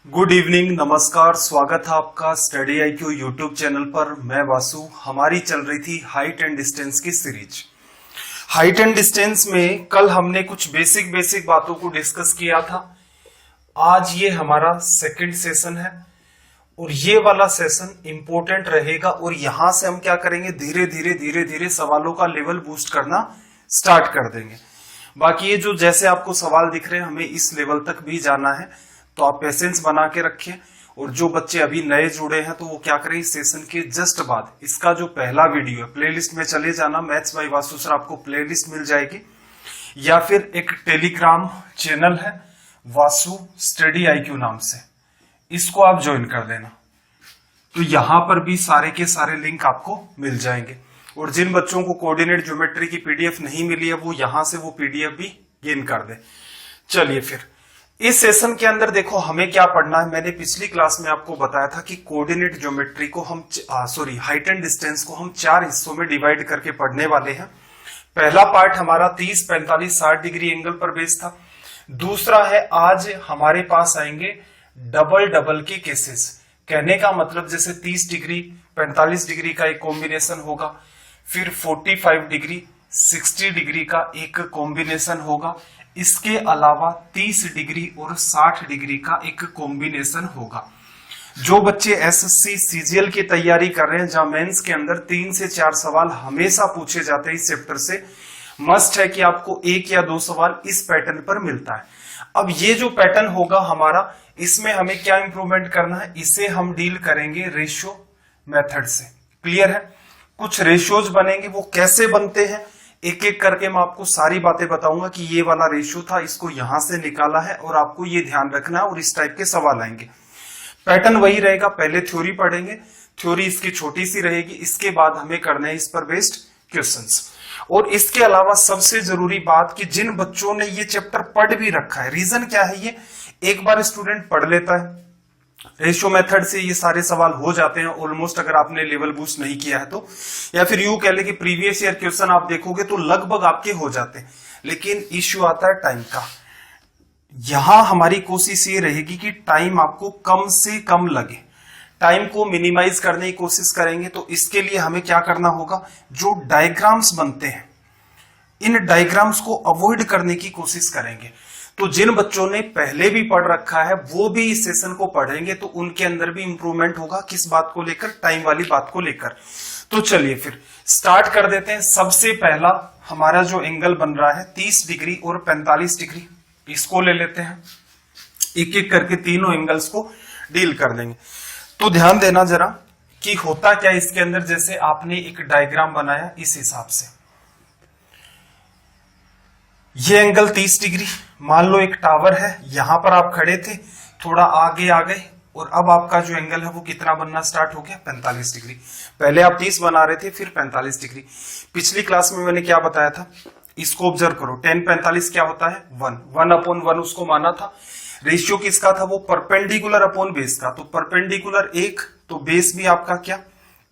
Good evening, नमस्कार। स्वागत है आपका स्टडी IQ यूट्यूब चैनल पर। मैं वासु। हमारी चल रही थी हाइट एंड डिस्टेंस की सीरीज। हाइट एंड डिस्टेंस में कल हमने कुछ बेसिक बातों को डिस्कस किया था। आज ये हमारा सेकंड सेशन है और ये वाला सेशन इंपॉर्टेंट रहेगा और यहां से हम क्या करेंगे, धीरे धीरे सवालों का लेवल बूस्ट करना स्टार्ट कर देंगे। बाकी ये जो जैसे आपको सवाल दिख रहे हैं, हमें इस लेवल तक भी जाना है, तो आप पेशेंस बना के रखिए। और जो बच्चे अभी नए जुड़े हैं तो वो क्या करें, इस सेशन के जस्ट बाद इसका जो पहला वीडियो है प्लेलिस्ट में चले जाना। मैथ्स बाय वासु सर आपको प्लेलिस्ट मिल जाएगी, या फिर एक टेलीग्राम चैनल है वासु स्टडी IQ नाम से, इसको आप ज्वाइन कर देना। तो यहां पर भी सारे के सारे लिंक आपको मिल जाएंगे। और जिन बच्चों को कोऑर्डिनेट ज्योमेट्री की PDF नहीं मिली है, वो यहां से वो PDF भी गेन कर दे। चलिए फिर इस सेशन के अंदर देखो हमें क्या पढ़ना है। मैंने पिछली क्लास में आपको बताया था कि कोऑर्डिनेट ज्योमेट्री को हम हाइट एंड डिस्टेंस को हम 4 हिस्सों में डिवाइड करके पढ़ने वाले हैं। पहला पार्ट हमारा 30, 45, 60 डिग्री एंगल पर बेस्ड था। दूसरा है आज हमारे पास आएंगे डबल के केसेस। कहने का मतलब जैसे 30 डिग्री 45 डिग्री का एक कॉम्बिनेशन होगा, फिर 45 डिग्री 60 डिग्री का एक कॉम्बिनेशन होगा, इसके अलावा 30 डिग्री और 60 डिग्री का एक कॉम्बिनेशन होगा। जो बच्चे SSC CGL की तैयारी कर रहे हैं, जहां मेंस के अंदर 3 से 4 सवाल हमेशा पूछे जाते हैं इस चैप्टर से, मस्ट है कि आपको 1 या 2 सवाल इस पैटर्न पर मिलता है। अब ये जो पैटर्न होगा हमारा, इसमें हमें क्या इंप्रूवमेंट करना है, इसे हम डील करेंगे रेशियो मेथड से। क्लियर है? कुछ रेशियोज बनेंगे, वो कैसे बनते हैं एक एक करके मैं आपको सारी बातें बताऊंगा कि ये वाला रेशियो था, इसको यहां से निकाला है और आपको ये ध्यान रखना है। और इस टाइप के सवाल आएंगे। पैटर्न वही रहेगा, पहले थ्योरी पढ़ेंगे, थ्योरी इसकी छोटी सी रहेगी, इसके बाद हमें करना है इस पर बेस्ड क्वेश्चंस। और इसके अलावा सबसे जरूरी बात कि जिन बच्चों ने ये चैप्टर पढ़ भी रखा है, रीजन क्या है, ये एक बार स्टूडेंट पढ़ लेता है, रेशियो मेथड से ये सारे सवाल हो जाते हैं ऑलमोस्ट, अगर आपने लेवल बूस्ट नहीं किया है तो। या फिर यूं कह ले कि प्रीवियस ईयर क्वेश्चन आप देखोगे तो लगभग आपके हो जाते हैं। लेकिन इश्यू आता है टाइम का। यहां हमारी कोशिश ये रहेगी कि टाइम आपको कम से कम लगे, टाइम को मिनिमाइज करने की कोशिश करेंगे। तो इसके लिए हमें क्या करना होगा, जो डायग्राम्स बनते हैं इन डायग्राम्स को अवॉइड करने की कोशिश करेंगे। तो जिन बच्चों ने पहले भी पढ़ रखा है वो भी इस सेशन को पढ़ेंगे, तो उनके अंदर भी इंप्रूवमेंट होगा। किस बात को लेकर, टाइम वाली बात को लेकर। तो चलिए फिर स्टार्ट कर देते हैं। सबसे पहला हमारा जो एंगल बन रहा है 30 डिग्री और 45 डिग्री, इसको ले लेते हैं। एक एक करके तीनों एंगल्स को डील कर देंगे। तो ध्यान देना जरा कि होता क्या इसके अंदर, जैसे आपने एक डायग्राम बनाया इस हिसाब से। ये एंगल 30 डिग्री, मान लो एक टावर है, यहां पर आप खड़े थे, थोड़ा आगे आ गए और अब आपका जो एंगल है वो कितना बनना स्टार्ट हो गया, 45 डिग्री। पहले आप 30 बना रहे थे, फिर 45 डिग्री। पिछली क्लास में मैंने क्या बताया था, इसको ऑब्जर्व करो। 10 45 क्या होता है, 1/1 उसको माना था। रेशियो किसका था, वो परपेंडिकुलर अपॉन बेस का। तो परपेंडिकुलर 1, तो बेस भी आपका क्या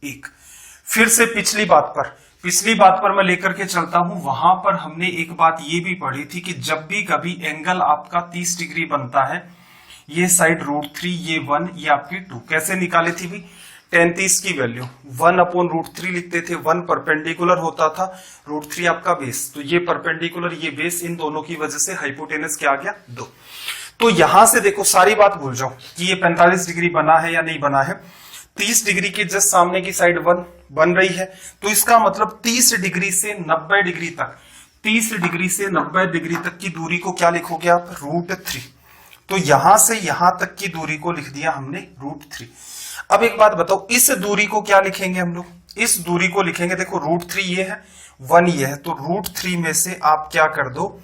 1। फिर से पिछली बात पर मैं लेकर के चलता हूं। वहां पर हमने एक बात ये भी पढ़ी थी कि जब भी कभी एंगल आपका 30 डिग्री बनता है, ये साइड √3, ये 1, ये आपकी 2, कैसे निकाली थी भी, 10 30 की वैल्यू 1/√3 लिखते थे। 1 परपेंडिकुलर होता था, √3 आपका बेस। तो ये परपेंडिकुलर, ये बेस, इन दोनों की वजह से हाइपोटेनस क्या आ गया, 2। तो यहां से देखो सारी बात भूल जाओ कि ये 45 डिग्री बना है या नहीं बना है। 30 डिग्री के जस्ट सामने की साइड 1 बन रही है, तो इसका मतलब 30 डिग्री से 90 डिग्री तक, 30 डिग्री से 90 डिग्री तक की दूरी को क्या लिखोगे आप, √3। तो यहां से यहां तक की दूरी को लिख दिया हमने √3। अब एक बात बताओ, इस दूरी को क्या लिखेंगे हम लोग, इस दूरी को लिखेंगे, देखो √3 ये है, 1 ये है, तो √3 में से आप क्या कर दो,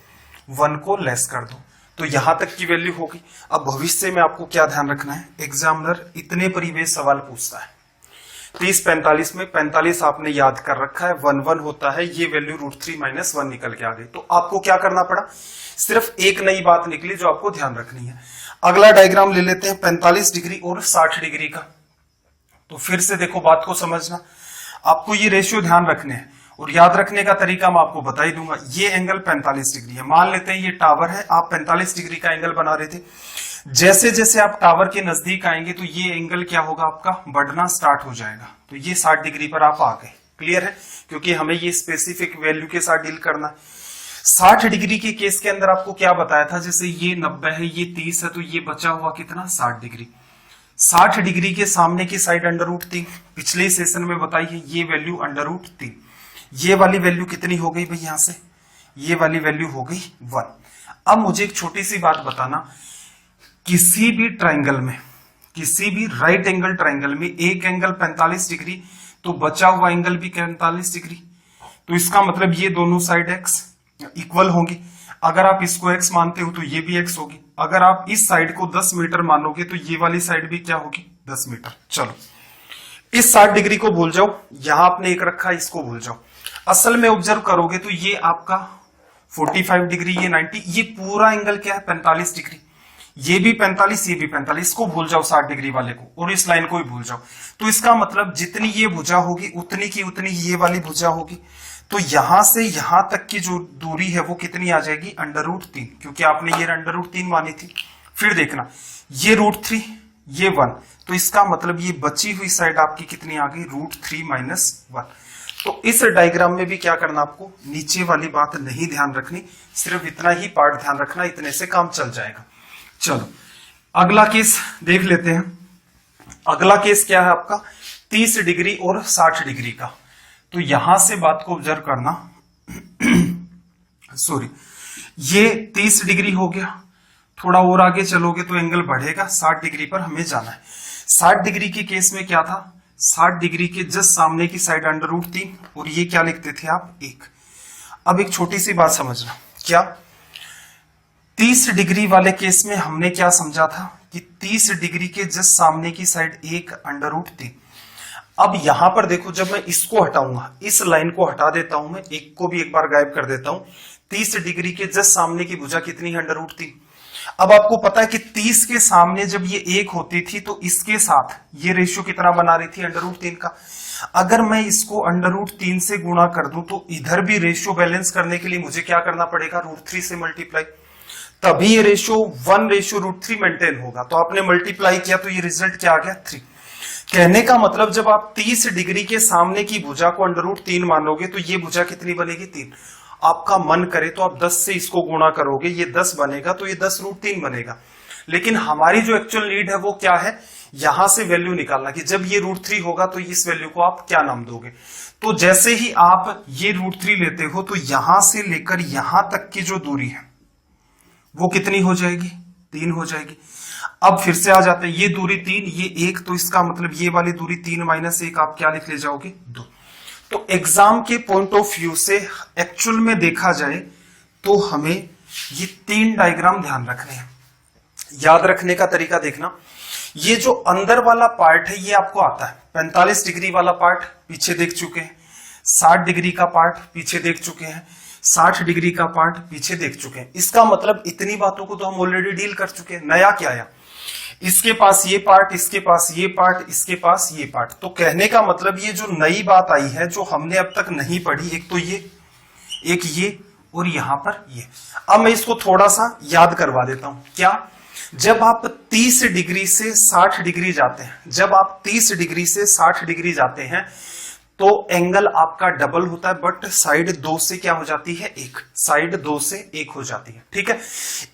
1 को लेस कर दो, तो यहां तक की वैल्यू होगी। अब भविष्य में आपको क्या ध्यान रखना है, एग्जामिनर इतने परिवेश सवाल पूछता है। 30 45 में 45 आपने याद कर रखा है, 1 होता है, ये वैल्यू √3 - 1 निकल के आ गई। तो आपको क्या करना पड़ा, सिर्फ एक नई बात निकली जो आपको ध्यान रखनी है। अगला डायग्राम ले लेते हैं 45 डिग्री और 60 डिग्री का। तो फिर से देखो बात को समझना, आपको ये रेशियो ध्यान रखने हैं और याद रखने का तरीका मैं आपको बता ही दूंगा। ये एंगल 45 डिग्री है, मान लेते हैं ये टावर है, आप 45 डिग्री का एंगल बना रहे थे। जैसे जैसे आप टावर के नजदीक आएंगे तो ये एंगल क्या होगा, आपका बढ़ना स्टार्ट हो जाएगा। तो ये 60 डिग्री पर आप आ गए। क्लियर है, क्योंकि हमें ये स्पेसिफिक वैल्यू के साथ डील करना है। 60 डिग्री के केस के अंदर आपको क्या बताया था, जैसे ये 90 है, ये 30 है, तो ये बचा हुआ कितना, 60 डिग्री। 60 डिग्री के सामने की साइड √3, पिछले सेशन में बताई है ये वैल्यू √3। ये वाली वैल्यू कितनी हो गई भाई, यहां से ये वाली वैल्यू हो गई 1। अब मुझे एक छोटी सी बात बताना, किसी भी ट्राइंगल में, किसी भी राइट एंगल ट्राइंगल में एक एंगल 45 डिग्री, तो बचा हुआ एंगल भी 45 डिग्री। तो इसका मतलब ये दोनों साइड x इक्वल होंगी। अगर आप इसको x मानते हो तो ये भी x होगी। अगर आप इस साइड को 10 मीटर मानोगे तो ये वाली साइड भी क्या होगी, 10 मीटर। चलो इस 60 डिग्री को भूल जाओ, यहां आपने एक रखा, इसको भूल जाओ। असल में ऑब्जर्व करोगे तो ये आपका 45 डिग्री, ये 90, ये पूरा एंगल क्या है, 45 डिग्री। ये भी 45, ये भी 45, इसको भूल जाओ 60 डिग्री वाले को, और इस लाइन को भी भूल जाओ। तो इसका मतलब जितनी ये भुजा होगी उतनी की उतनी ये वाली भुजा होगी। तो यहां से यहां तक की जो दूरी है वो कितनी आ जाएगी, √3, क्योंकि आपने ये √3 मानी थी। फिर देखना ये √3, ये 1, तो इसका मतलब ये बची हुई साइड आपकी कितनी आ गई, √3 - 1। तो इस डायग्राम में भी क्या करना, आपको नीचे वाली बात नहीं ध्यान रखनी, सिर्फ इतना ही पार्ट ध्यान रखना, इतने से काम चल जाएगा। चलो अगला केस देख लेते हैं। अगला केस क्या है आपका, 30 डिग्री और 60 डिग्री का। तो यहां से बात को ऑब्जर्व करना सॉरी, ये 30 डिग्री हो गया, थोड़ा और आगे चलोगे तो एंगल बढ़ेगा, 60 डिग्री पर हमें जाना है। 60 डिग्री के केस में क्या था, 60 डिग्री के जस्ट सामने की साइड √3, और ये क्या लिखते थे आप, 1। अब एक छोटी सी बात समझना, क्या 30 डिग्री वाले केस में हमने क्या समझा था कि 30 डिग्री के जस्ट सामने की साइड 1 √3। अब यहां पर देखो, जब मैं इसको हटाऊंगा, इस लाइन को हटा देता हूं, मैं एक को भी एक बार गायब कर देता हूं। 30 डिग्री के जस्ट सामने की भुजा कितनी है, √3। अब आपको पता है कि 30 के सामने जब ये 1 होती थी तो इसके साथ ये रेशियो कितना बना रही थी, √3 का। अगर मैं इसको √3 से गुणा कर दूं तो इधर भी रेशियो बैलेंस करने के लिए मुझे क्या करना पड़ेगा, √3 से मल्टीप्लाई, तभी ये रेशियो 1:√3 मेंटेन होगा। तो आपने मल्टीप्लाई किया तो ये रिजल्ट क्या आ गया, 3। कहने का मतलब जब आप 30 डिग्री के सामने की भुजा को √3 मानोगे तो ये भुजा कितनी बनेगी, 3। आपका मन करे तो आप 10 से इसको गुणा करोगे, ये 10 बनेगा, तो ये 10√3 बनेगा। लेकिन हमारी जो एक्चुअल नीड है वो क्या है, यहां से वैल्यू निकालना कि जब ये √3 होगा तो इस वैल्यू को आप क्या नाम दोगे। तो जैसे ही आप ये √3 लेते हो तो यहां से लेकर यहां तक की जो दूरी है वो कितनी हो जाएगी, 3 हो जाएगी। अब फिर से आ जाते हैं, ये दूरी 3, ये 1, तो इसका मतलब ये वाली दूरी 3 - 1 आप क्या लिख ले जाओगे, 2। तो एग्जाम के पॉइंट ऑफ व्यू से एक्चुअल में देखा जाए तो हमें ये 3 डायग्राम ध्यान रखने हैं। याद रखने का तरीका देखना, ये जो अंदर वाला पार्ट है ये आपको आता है, 45 डिग्री वाला पार्ट पीछे देख चुके हैं, 60 डिग्री का पार्ट पीछे देख चुके हैं, 60 डिग्री का पार्ट पीछे देख चुके हैं। इसका मतलब इतनी बातों को तो हम ऑलरेडी डील कर चुके हैं। नया क्या आया, इसके पास ये पार्ट, इसके पास ये पार्ट, इसके पास ये पार्ट। तो कहने का मतलब ये जो नई बात आई है जो हमने अब तक नहीं पढ़ी, एक तो ये, एक ये, और यहां पर ये। अब मैं इसको थोड़ा सा याद करवा देता हूं। क्या, जब आप 30 डिग्री से 60 डिग्री जाते हैं, जब आप 30 डिग्री से 60 डिग्री जाते हैं तो एंगल आपका डबल होता है, बट साइड 2 से क्या हो जाती है, 1। साइड 2 से 1 हो जाती है, ठीक है।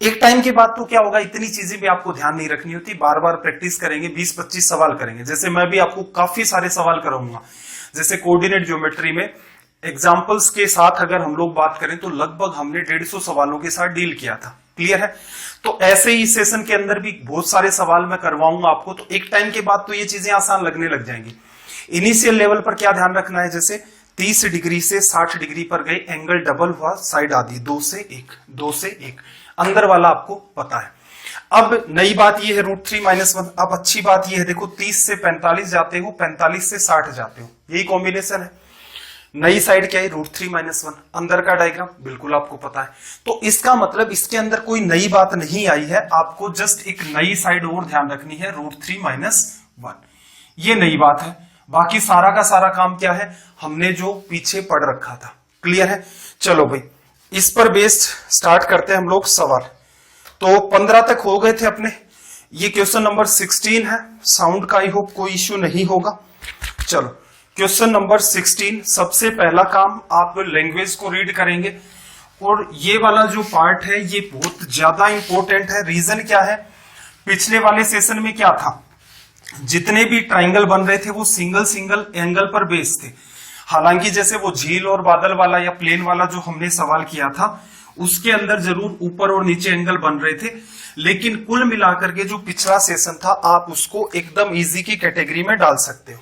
एक टाइम के बाद तो क्या होगा, इतनी चीजें भी आपको ध्यान नहीं रखनी होती, बार बार प्रैक्टिस करेंगे, 20-25 सवाल करेंगे। जैसे मैं भी आपको काफी सारे सवाल कराऊंगा, जैसे कोऑर्डिनेट ज्योमेट्री में एग्जाम्पल्स के साथ अगर हम लोग बात करें तो लगभग हमने 150 सवालों के साथ डील किया था। क्लियर है। तो ऐसे ही सेशन के अंदर भी बहुत सारे सवाल मैं करवाऊंगा आपको, तो एक टाइम के बाद तो ये चीजें आसान लगने लग जाएंगी। इनिशियल लेवल पर क्या ध्यान रखना है, जैसे 30 डिग्री से 60 डिग्री पर गए, एंगल डबल हुआ, साइड आधी 2 से 1, 2 से 1, अंदर वाला आपको पता है। अब नई बात ये है √3 - 1। अब अच्छी बात ये है, देखो 30 से 45 जाते हो, 45 से 60 जाते हो, यही कॉम्बिनेशन है। नई साइड क्या है, √3 - 1, अंदर का डायग्राम बिल्कुल आपको पता है। तो इसका मतलब इसके अंदर कोई नई बात नहीं आई है, आपको जस्ट एक नई साइड और ध्यान रखनी है, √3 - 1, ये नई बात है। बाकी सारा का सारा काम क्या है, हमने जो पीछे पढ़ रखा था। क्लियर है। चलो भाई, इस पर बेस्ड स्टार्ट करते हैं हम लोग सवाल। तो 15 तक हो गए थे अपने। ये क्वेश्चन नंबर 16 है। साउंड का आई होप कोई इश्यू नहीं होगा। चलो क्वेश्चन नंबर 16, सबसे पहला काम आप लैंग्वेज को रीड करेंगे और ये वाला जो पार्ट है ये बहुत ज्यादा इंपॉर्टेंट है। रीजन क्या है, पिछले वाले सेशन में क्या था, जितने भी ट्राइंगल बन रहे थे वो सिंगल सिंगल एंगल पर बेस थे। हालांकि जैसे वो झील और बादल वाला या प्लेन वाला जो हमने सवाल किया था उसके अंदर जरूर ऊपर और नीचे एंगल बन रहे थे, लेकिन कुल मिलाकर के जो पिछला सेशन था आप उसको एकदम इजी की कैटेगरी में डाल सकते हो।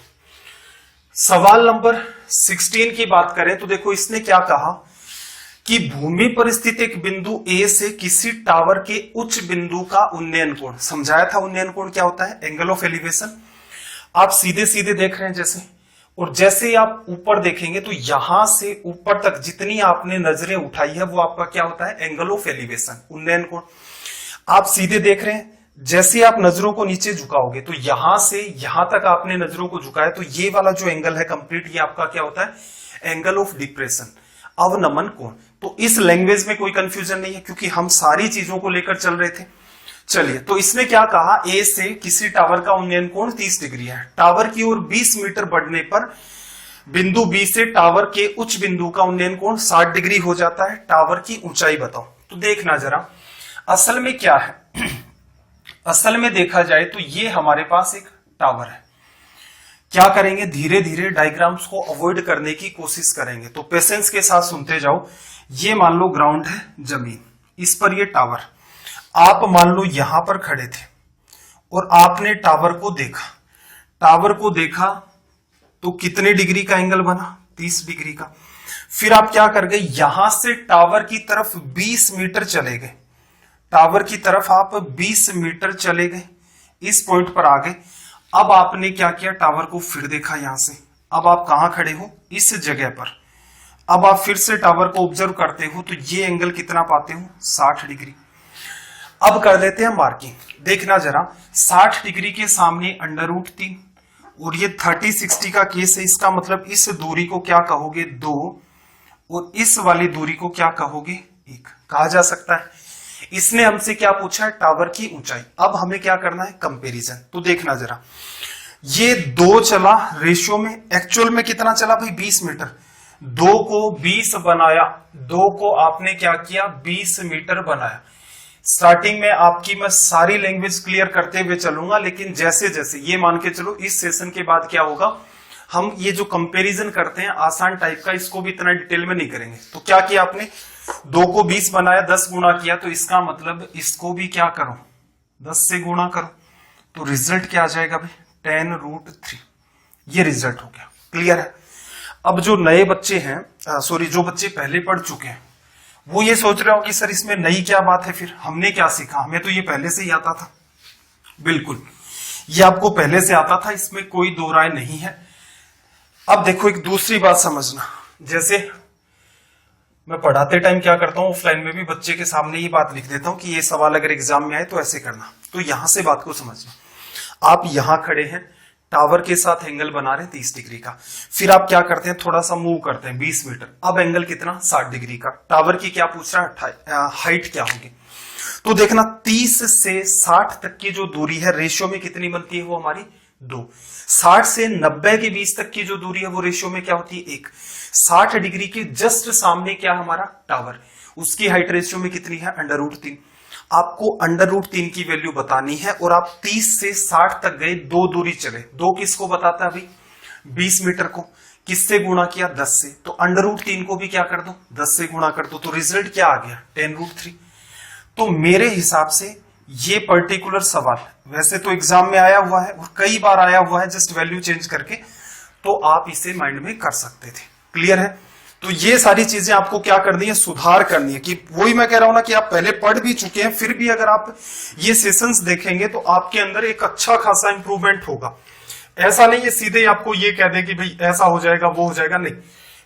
सवाल नंबर 16 की बात करें तो देखो इसने क्या कहा कि भूमि पर स्थित एक बिंदु ए से किसी टावर के उच्च बिंदु का उन्नयन कोण। समझाया था उन्नयन कोण क्या होता है, एंगल ऑफ एलिवेशन। आप सीधे सीधे देख रहे हैं जैसे, और जैसे ही आप ऊपर देखेंगे तो यहां से ऊपर तक जितनी आपने नजरें उठाई है वो आपका क्या होता है, एंगल ऑफ एलिवेशन, उन्नयन कोण। आप सीधे देख रहे हैं, जैसे आप नजरों को नीचे झुकाओगे तो यहां से यहां तक आपने नजरों को झुकाया तो ये वाला जो एंगल है कंप्लीट, ये आपका क्या होता है, एंगल ऑफ डिप्रेशन, अवनमन कोण। तो इस लैंग्वेज में कोई कंफ्यूजन नहीं है क्योंकि हम सारी चीजों को लेकर चल रहे थे। चलिए, तो इसने क्या कहा, ए से किसी टावर का उन्नयन कोण 30 डिग्री है। टावर की ओर 20 मीटर बढ़ने पर बिंदु बी से टावर के उच्च बिंदु का उन्नयन कोण 60 डिग्री हो जाता है। टावर की ऊंचाई बताओ। तो देखना जरा, असल में क्या है, असल में देखा जाए तो ये हमारे पास एक टावर है। क्या करेंगे, धीरे धीरे डायग्राम्स को अवॉइड करने की कोशिश करेंगे, तो पेशेंस के साथ सुनते जाओ। ये मान लो ग्राउंड है, जमीन, इस पर ये टावर। आप मान लो यहां पर खड़े थे और आपने टावर को देखा। टावर को देखा तो कितने डिग्री का एंगल बना, 30 डिग्री का। फिर आप क्या कर गए, यहां से टावर की तरफ 20 मीटर चले गए। टावर की तरफ आप 20 मीटर चले गए, इस पॉइंट पर आ गए। अब आपने क्या किया, टावर को फिर देखा यहां से। अब आप कहां खड़े हो, इस जगह पर। अब आप फिर से टावर को ऑब्जर्व करते हो तो ये एंगल कितना पाते हो, 60 डिग्री। अब कर लेते हैं मार्किंग। देखना जरा, 60 डिग्री के सामने √3 और ये 30-60 का केस है। इसका मतलब इस दूरी को क्या कहोगे, 2, और इस वाली दूरी को क्या कहोगे, 1 कहा जा सकता है। इसने हमसे क्या पूछा है, टावर की ऊंचाई। अब हमें क्या करना है, कंपैरिजन। तो देखना जरा, ये 2 चला रेशियो में, एक्चुअल में कितना चला भाई, 20 मीटर। 2 को 20 बनाया, 2 को आपने क्या किया, 20 मीटर बनाया। स्टार्टिंग में आपकी मैं सारी लैंग्वेज क्लियर करते हुए चलूंगा, लेकिन जैसे जैसे ये मान के चलो इस सेशन के बाद क्या होगा, हम ये जो कंपैरिजन करते हैं आसान टाइप का, इसको भी इतना डिटेल में नहीं करेंगे। तो क्या किया आपने, 2 को 20 बनाया, 10 गुणा किया, तो इसका मतलब इसको भी क्या करो, 10 से गुणा करो। तो रिजल्ट क्या आ जाएगा भाई, 10√3। ये रिजल्ट हो गया, क्लियर है। अब जो नए बच्चे हैं, सॉरी जो बच्चे पहले पढ़ चुके हैं, वो ये सोच रहे हो कि सर इसमें नई क्या बात है, फिर हमने क्या सीखा, हमें तो ये पहले से ही आता था। बिल्कुल, ये आपको पहले से आता था, इसमें कोई दो राय नहीं है। अब देखो एक दूसरी बात समझना, जैसे मैं पढ़ाते टाइम क्या करता हूं, ऑफलाइन में भी बच्चे के सामने ये बात लिख देता हूं कि ये सवाल अगर एग्जाम में आए तो ऐसे करना। तो यहां से बात को समझना, आप यहां खड़े हैं, टावर के साथ एंगल बना रहे हैं 30 डिग्री का। फिर आप क्या करते हैं, थोड़ा सा मूव करते हैं 20 मीटर। अब एंगल कितना, 60 डिग्री का। टावर की क्या पूछ रहा है, हाइट क्या होगी। तो देखना 30 से 60 तक की जो दूरी है रेशियो में कितनी बनती है, वो हमारी 2। 60 से 90 के बीच तक की जो दूरी है वो रेशियो में क्या होती है, 1। 60 डिग्री के जस्ट सामने क्या हमारा टावर, उसकी हाइट रेशियो में कितनी है, √3। आपको √3 की वैल्यू बतानी है और आप 30 से 60 तक गए, 2 दूरी चले। 2 किसको बताता है अभी, 20 मीटर को। किससे गुणा किया, 10 से। तो √3 को भी क्या कर दो, 10 से गुणा कर दो। तो रिजल्ट क्या आ गया, 10√3। तो मेरे हिसाब से ये पर्टिकुलर सवाल वैसे तो एग्जाम में आया हुआ है और कई बार आया हुआ है, जस्ट वैल्यू चेंज करके, तो आप इसे माइंड में कर सकते थे। क्लियर है। तो ये सारी चीजें आपको क्या करनी है, सुधार करनी है। कि वही मैं कह रहा हूं ना कि आप पहले पढ़ भी चुके हैं, फिर भी अगर आप ये सेशंस देखेंगे तो आपके अंदर एक अच्छा खासा इंप्रूवमेंट होगा। ऐसा नहीं है सीधे आपको ये कह दे कि भाई ऐसा हो जाएगा वो हो जाएगा, नहीं।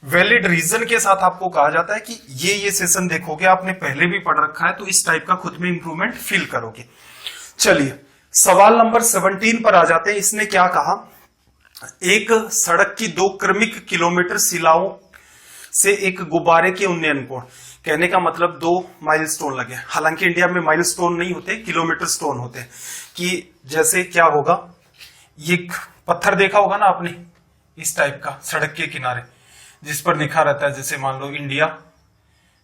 वैलिड रीजन के साथ आपको कहा जाता है कि ये सेशन देखोगे, आपने पहले भी पढ़ रखा है, तो इस टाइप का खुद में इंप्रूवमेंट फील करोगे। चलिए सवाल नंबर 17 पर आ जाते हैं। इसने क्या कहा, एक सड़क की 2 क्रमिक किलोमीटर से एक गुब्बारे के उन्नयन कोण, कहने का मतलब 2 माइलस्टोन लगे। हालांकि इंडिया में माइलस्टोन नहीं होते, किलोमीटर स्टोन होते हैं। कि जैसे क्या होगा, ये पत्थर देखा होगा ना आपने इस टाइप का सड़क के किनारे, जिस पर लिखा रहता है जैसे मान लो इंडिया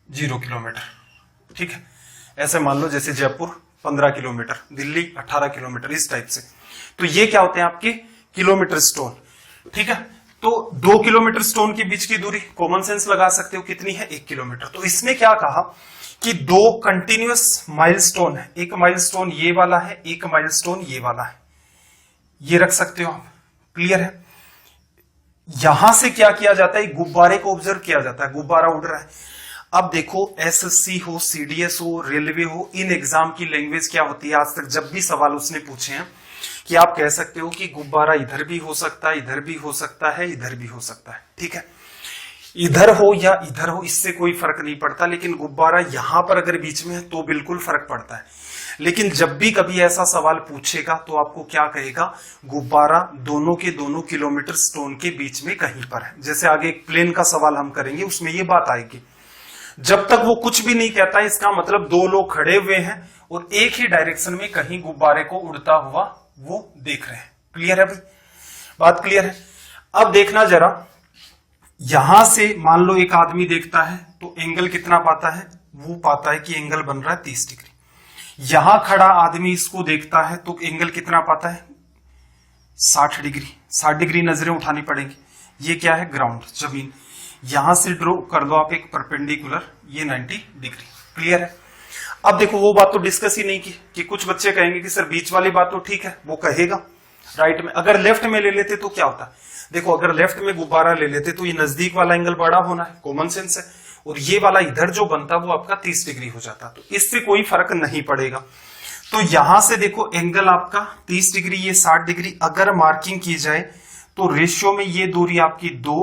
0 किलोमीटर, ठीक है। ऐसे मान लो जैसे जयपुर 15 किलोमीटर, दिल्ली 18 किलोमीटर, इस टाइप से। तो ये क्या होते हैं आपके किलोमीटर स्टोन, ठीक है। तो 2 किलोमीटर स्टोन के बीच की दूरी कॉमन सेंस लगा सकते हो कितनी है, 1 किलोमीटर। तो इसने क्या कहा कि 2 कंटिन्यूअस माइलस्टोन है, एक माइलस्टोन ये वाला है, एक माइलस्टोन ये वाला है, ये रख सकते हो आप। क्लियर है। यहां से क्या किया जाता है, गुब्बारे को ऑब्जर्व किया जाता है, गुब्बारा उड़ रहा है। अब देखो एसएससी हो, सीडीएस हो, रेलवे हो, इन एग्जाम की लैंग्वेज क्या होती है, आज तक जब भी सवाल उसने पूछे हैं कि आप कह सकते हो कि गुब्बारा इधर भी हो सकता है, इधर भी हो सकता है, इधर भी हो सकता है, ठीक है। इधर हो या इधर हो इससे कोई फर्क नहीं पड़ता, लेकिन गुब्बारा यहां पर अगर बीच में है तो बिल्कुल फर्क पड़ता है। लेकिन जब भी कभी ऐसा सवाल पूछेगा तो आपको क्या कहेगा, गुब्बारा दोनों के दोनों किलोमीटर स्टोन के बीच में कहीं पर है। जैसे आगे एक प्लेन का सवाल हम करेंगे, उसमें ये बात आएगी। जब तक वो कुछ भी नहीं कहता, इसका मतलब 2 लोग खड़े हुए हैं और एक ही डायरेक्शन में कहीं गुब्बारे को उड़ता हुआ वो देख रहे हैं। क्लियर है भाई, बात क्लियर है। अब देखना जरा, यहां से मान लो एक आदमी देखता है तो एंगल कितना पाता है, वो पाता है कि एंगल बन रहा है 30 डिग्री। यहां खड़ा आदमी इसको देखता है तो एंगल कितना पाता है, 60 डिग्री। 60 डिग्री नजरें उठानी पड़ेंगी। ये क्या है, ग्राउंड, जमीन। यहां से ड्रॉ कर दो आप एक परपेंडिकुलर, ये 90 डिग्री। क्लियर है। अब देखो वो बात तो डिस्कस ही नहीं की कि कुछ बच्चे कहेंगे कि सर बीच वाली बात तो ठीक है, वो कहेगा राइट में। अगर लेफ्ट में ले लेते तो क्या होता, देखो अगर लेफ्ट में गुब्बारा ले लेते तो ये नजदीक वाला एंगल बड़ा होना है, कॉमन सेंस है, और ये वाला इधर जो बनता वो आपका 30 डिग्री हो जाता, तो इससे कोई फर्क नहीं पड़ेगा। तो यहां से देखो एंगल आपका 30 डिग्री, ये 60 डिग्री। अगर मार्किंग की जाए तो रेशियो में ये दूरी आपकी 2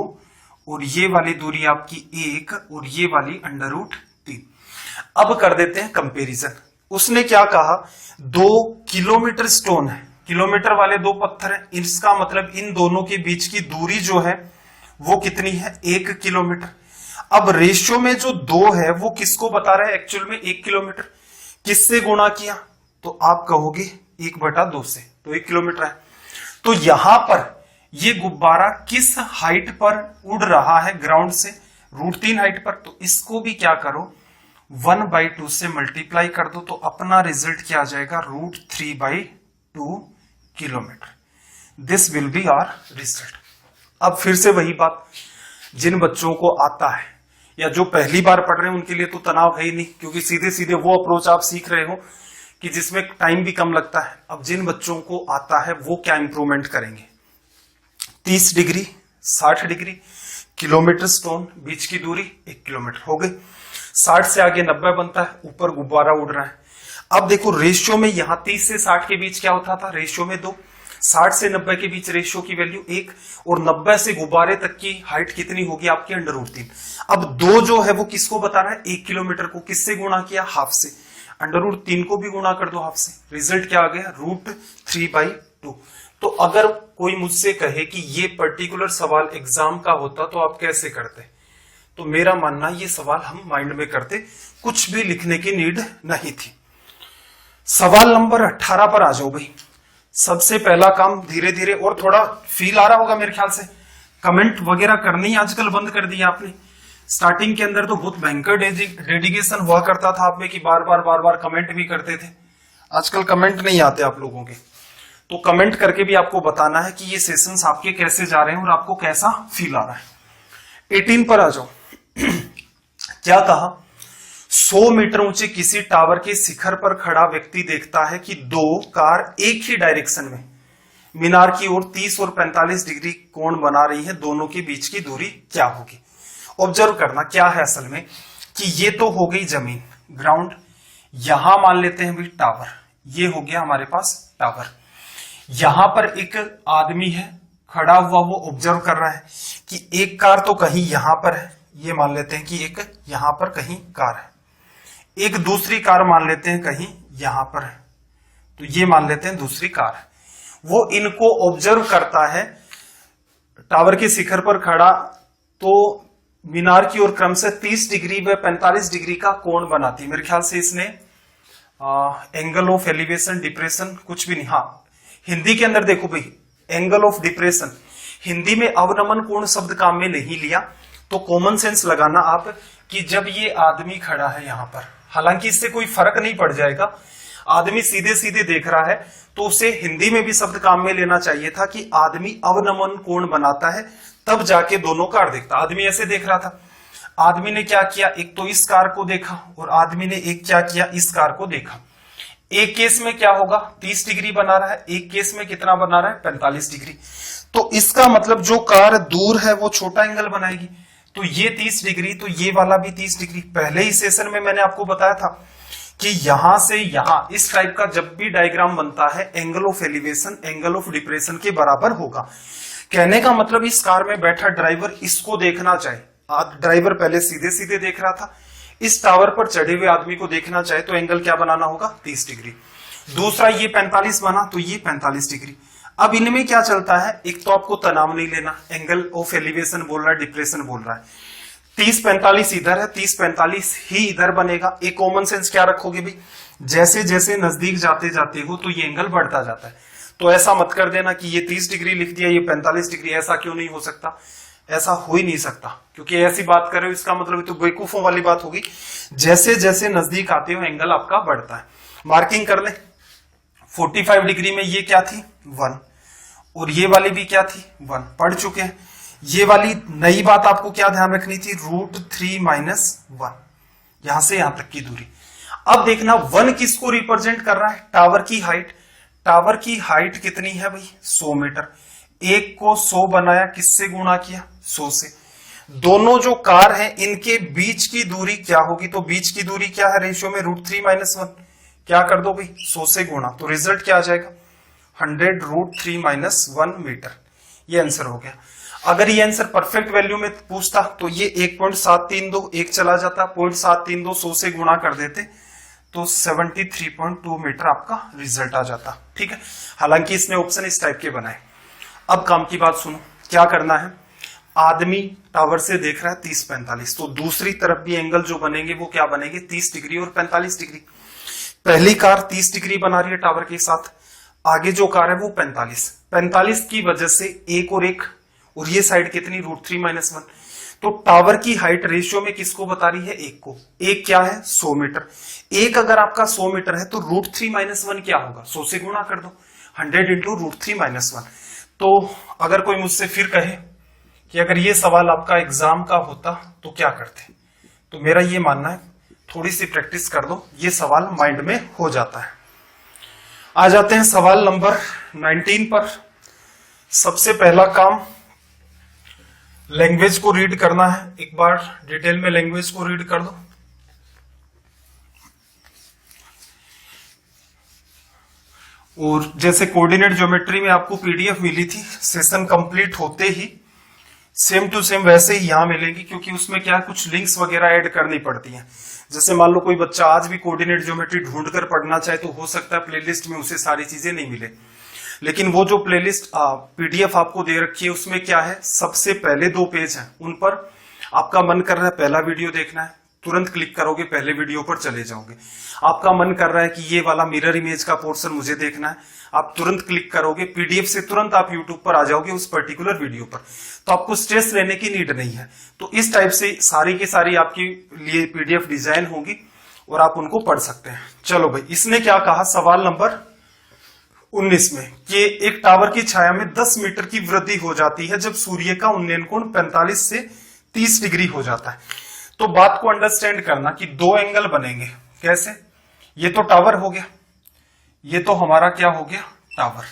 और ये वाली दूरी आपकी 1 और ये वाली √3। अब कर देते हैं कंपैरिजन। उसने क्या कहा, 2 किलोमीटर स्टोन है, किलोमीटर वाले 2 पत्थर है, इसका मतलब इन दोनों के बीच की दूरी जो है वो कितनी है, 1 किलोमीटर। अब रेशियो में जो 2 है वो किसको बता रहा है, एक्चुअल में 1 किलोमीटर। किससे गुणा किया तो आप कहोगे 1/2 से, तो 1 किलोमीटर है। तो यहां पर ये गुब्बारा किस हाइट पर उड़ रहा है, ग्राउंड से √3 हाइट पर। तो इसको भी क्या करो, 1/2 से मल्टीप्लाई कर दो, तो अपना रिजल्ट क्या आ जाएगा, √3/2 kilometre. This will be our result. अब फिर से वही बात, जिन बच्चों को आता है या जो पहली बार पढ़ रहे हैं उनके लिए तो तनाव है ही नहीं, क्योंकि सीधे सीधे वो अप्रोच आप सीख रहे हो कि जिसमें टाइम भी कम लगता है। अब जिन बच्चों को आता है वो क्या इंप्रूवमेंट करेंगे, 30 डिग्री, 60 डिग्री, किलोमीटर स्टोन, बीच की दूरी 1 किलोमीटर हो गई। 60 से आगे 90 बनता है, ऊपर गुब्बारा उड़ रहा है। अब देखो रेशियो में यहां 30 से 60 के बीच क्या होता था, रेशियो में 2। 60 से 90 के बीच रेशियो की वैल्यू 1, और 90 से गुब्बारे तक की हाइट कितनी होगी आपकी, √3। अब 2 जो है वो किसको बता रहा है, 1 किलोमीटर को। किससे गुणा किया, हाफ से। √3 को भी गुणा कर दो हाफ से, रिजल्ट क्या आ गया, √3/2। तो अगर कोई मुझसे कहे कि ये पर्टिकुलर सवाल एग्जाम का होता तो आप कैसे करते, तो मेरा मानना ये सवाल हम माइंड में करते, कुछ भी लिखने की नीड नहीं थी। सवाल नंबर 18 पर आ जाओ भाई। सबसे पहला काम धीरे धीरे, और थोड़ा फील आ रहा होगा मेरे ख्याल से, कमेंट वगैरह करनी आजकल बंद कर दिया आपने। स्टार्टिंग के अंदर तो बहुत भयंकर डेडिकेशन हुआ करता था आप में कि बार बार कमेंट भी करते थे। आजकल कमेंट नहीं आते आप लोगों के, तो कमेंट करके भी आपको बताना है कि ये सेशंस आपके कैसे जा रहे हैं और आपको कैसा फील आ रहा है। 18 पर आ जाओ। क्या कहा, 100 मीटर ऊंचे किसी टावर के शिखर पर खड़ा व्यक्ति देखता है कि 2 कार एक ही डायरेक्शन में मीनार की ओर 30 और 45 डिग्री कोण बना रही है, दोनों के बीच की दूरी क्या होगी। ऑब्जर्व करना क्या है असल में कि ये तो हो गई जमीन, ग्राउंड। यहां मान लेते हैं भाई टावर, ये हो गया हमारे पास टावर। यहां पर एक आदमी है खड़ा हुआ, वो ऑब्जर्व कर रहा है कि एक कार तो कहीं यहां पर है, ये मान लेते हैं कि एक यहां पर कहीं कार है, एक दूसरी कार मान लेते हैं कहीं यहां पर है, तो ये मान लेते हैं दूसरी कार है। वो इनको ऑब्जर्व करता है, टावर के शिखर पर खड़ा, तो मीनार की ओर क्रमशः 30 डिग्री व 45 डिग्री का कोण बनाती है। मेरे ख्याल से इसने एंगल ऑफ एलिवेशन डिप्रेशन कुछ भी नहीं, हाँ हिंदी के अंदर देखो भाई एंगल ऑफ डिप्रेशन, हिंदी में अवनमन कोण शब्द काम में नहीं लिया, तो कॉमन सेंस लगाना आप कि जब ये आदमी खड़ा है यहां पर, हालांकि इससे कोई फर्क नहीं पड़ जाएगा, आदमी सीधे सीधे देख रहा है तो उसे हिंदी में भी शब्द काम में लेना चाहिए था कि आदमी अवनमन कोण बनाता है, तब जाके दोनों कार देखता। आदमी ऐसे देख रहा था, आदमी ने क्या किया, एक तो इस कार को देखा और आदमी ने एक क्या किया, इस कार को देखा। एक केस में क्या होगा 30 डिग्री बना रहा है, एक केस में कितना बना रहा है 45 डिग्री। तो इसका मतलब जो कार दूर है वो छोटा एंगल बनाएगी, तो ये 30 डिग्री तो ये वाला भी 30 डिग्री। पहले ही सेशन में मैंने आपको बताया था कि यहां से यहां इस टाइप का जब भी डायग्राम बनता है angle of elevation angle of depression के बराबर होगा। कहने का मतलब इस कार में बैठा ड्राइवर इसको देखना चाहे, ड्राइवर पहले सीधे सीधे देख रहा था, इस टावर पर चढ़े हुए आदमी को देखना चाहे तो एंगल क्या बनाना होगा 30 डिग्री। दूसरा ये 45 बना तो ये 45 डिग्री। अब इनमें क्या चलता है, एक तो आपको तनाव नहीं लेना, एंगल ऑफ एलिवेशन बोल रहा है डिप्रेशन बोल रहा है, 30-45 इधर है, 30-45 ही इधर बनेगा। एक कॉमन सेंस क्या रखोगे भाई, जैसे जैसे नजदीक जाते जाते हो तो ये एंगल बढ़ता जाता है। तो ऐसा मत कर देना कि ये 30 डिग्री लिख दिया ये 45 डिग्री, ऐसा क्यों नहीं हो सकता, ऐसा हो ही नहीं सकता, क्योंकि ऐसी बात कर रहे हो इसका मतलब तो बेवकूफों वाली बात होगी। जैसे जैसे नजदीक आते हो एंगल आपका बढ़ता है। मार्किंग कर ले, 45 डिग्री में ये क्या थी 1 और ये वाली भी क्या थी 1, पढ़ चुके हैं। ये वाली नई बात आपको क्या ध्यान रखनी थी, √3 - 1, यहां से यहां तक की दूरी। अब देखना 1 किसको रिप्रेजेंट कर रहा है, टावर की हाइट। टावर की हाइट कितनी है भाई 100 मीटर, एक को 100 बनाया, किससे गुणा किया 100 से। दोनों जो कार हैं इनके बीच की दूरी क्या होगी, तो बीच की दूरी क्या है रेशियो में √3 - 1, क्या कर दो भाई 100 से गुणा, तो रिजल्ट क्या आ जाएगा 100 √3 - 1 मीटर। ये आंसर हो गया। अगर ये आंसर परफेक्ट वैल्यू में पूछता तो ये 1.732 एक चला जाता, 0.732 100 से गुणा कर देते तो 73.2 मीटर आपका रिजल्ट आ जाता। ठीक है, हालांकि इसने ऑप्शन इस टाइप के बनाए। अब काम की बात सुनो, क्या करना है, आदमी टावर से देख रहा है 30-45, तो दूसरी तरफ भी एंगल जो बनेंगे वो क्या बनेंगे 30 डिग्री और 45 डिग्री। पहली कार 30 डिग्री बना रही है टावर के साथ, आगे जो कार है वो 45 की वजह से एक और ये साइड कितनी √3 - 1, तो टावर की हाइट रेशियो में किसको बता रही है, एक को। एक क्या है 100 मीटर, एक अगर आपका 100 मीटर है तो √3 - 1 क्या होगा 100 से गुणा कर दो, 100 × √3 - 1। तो अगर कोई मुझसे फिर कहे कि अगर ये सवाल आपका एग्जाम का होता तो क्या करते, तो मेरा ये मानना है थोड़ी सी प्रैक्टिस कर दो, ये सवाल माइंड में हो जाता है। आ जाते हैं सवाल नंबर 19 पर। सबसे पहला काम लैंग्वेज को रीड करना है, एक बार डिटेल में लैंग्वेज को रीड कर दो। और जैसे कोऑर्डिनेट ज्योमेट्री में आपको पीडीएफ मिली थी सेशन कंप्लीट होते ही, सेम टू सेम वैसे ही यहां मिलेंगी, क्योंकि उसमें क्या कुछ लिंक्स वगैरह ऐड करनी पड़ती हैं। जैसे मान लो कोई बच्चा आज भी कोऑर्डिनेट ज्योमेट्री ढूंढकर पढ़ना चाहे तो हो सकता है प्लेलिस्ट में उसे सारी चीजें नहीं मिले, लेकिन वो जो प्लेलिस्ट पीडीएफ आपको दे रखी है उसमें क्या है, सबसे पहले 2 पेज हैं, उन पर आपका मन कर रहा है पहला वीडियो देखना है, तुरंत क्लिक करोगे पहले वीडियो पर चले जाओगे। आपका मन कर रहा है कि ये वाला मिरर इमेज का पोर्शन मुझे देखना है, आप तुरंत क्लिक करोगे, पीडीएफ से तुरंत आप यूट्यूब पर आ जाओगे उस पर्टिकुलर वीडियो पर, तो आपको स्ट्रेस लेने की नीड नहीं है। तो इस टाइप से सारी की सारी आपके लिए पीडीएफ डिजाइन होगी और आप उनको पढ़ सकते हैं। चलो भाई, इसने क्या कहा सवाल नंबर 19 में कि एक टावर की छाया में 10 मीटर की वृद्धि हो जाती है जब सूर्य का उन्नयन कोण 45 से 30 डिग्री हो जाता है। तो बात को अंडरस्टैंड करना कि 2 एंगल बनेंगे, कैसे, ये तो टावर हो गया, ये तो हमारा क्या हो गया टावर।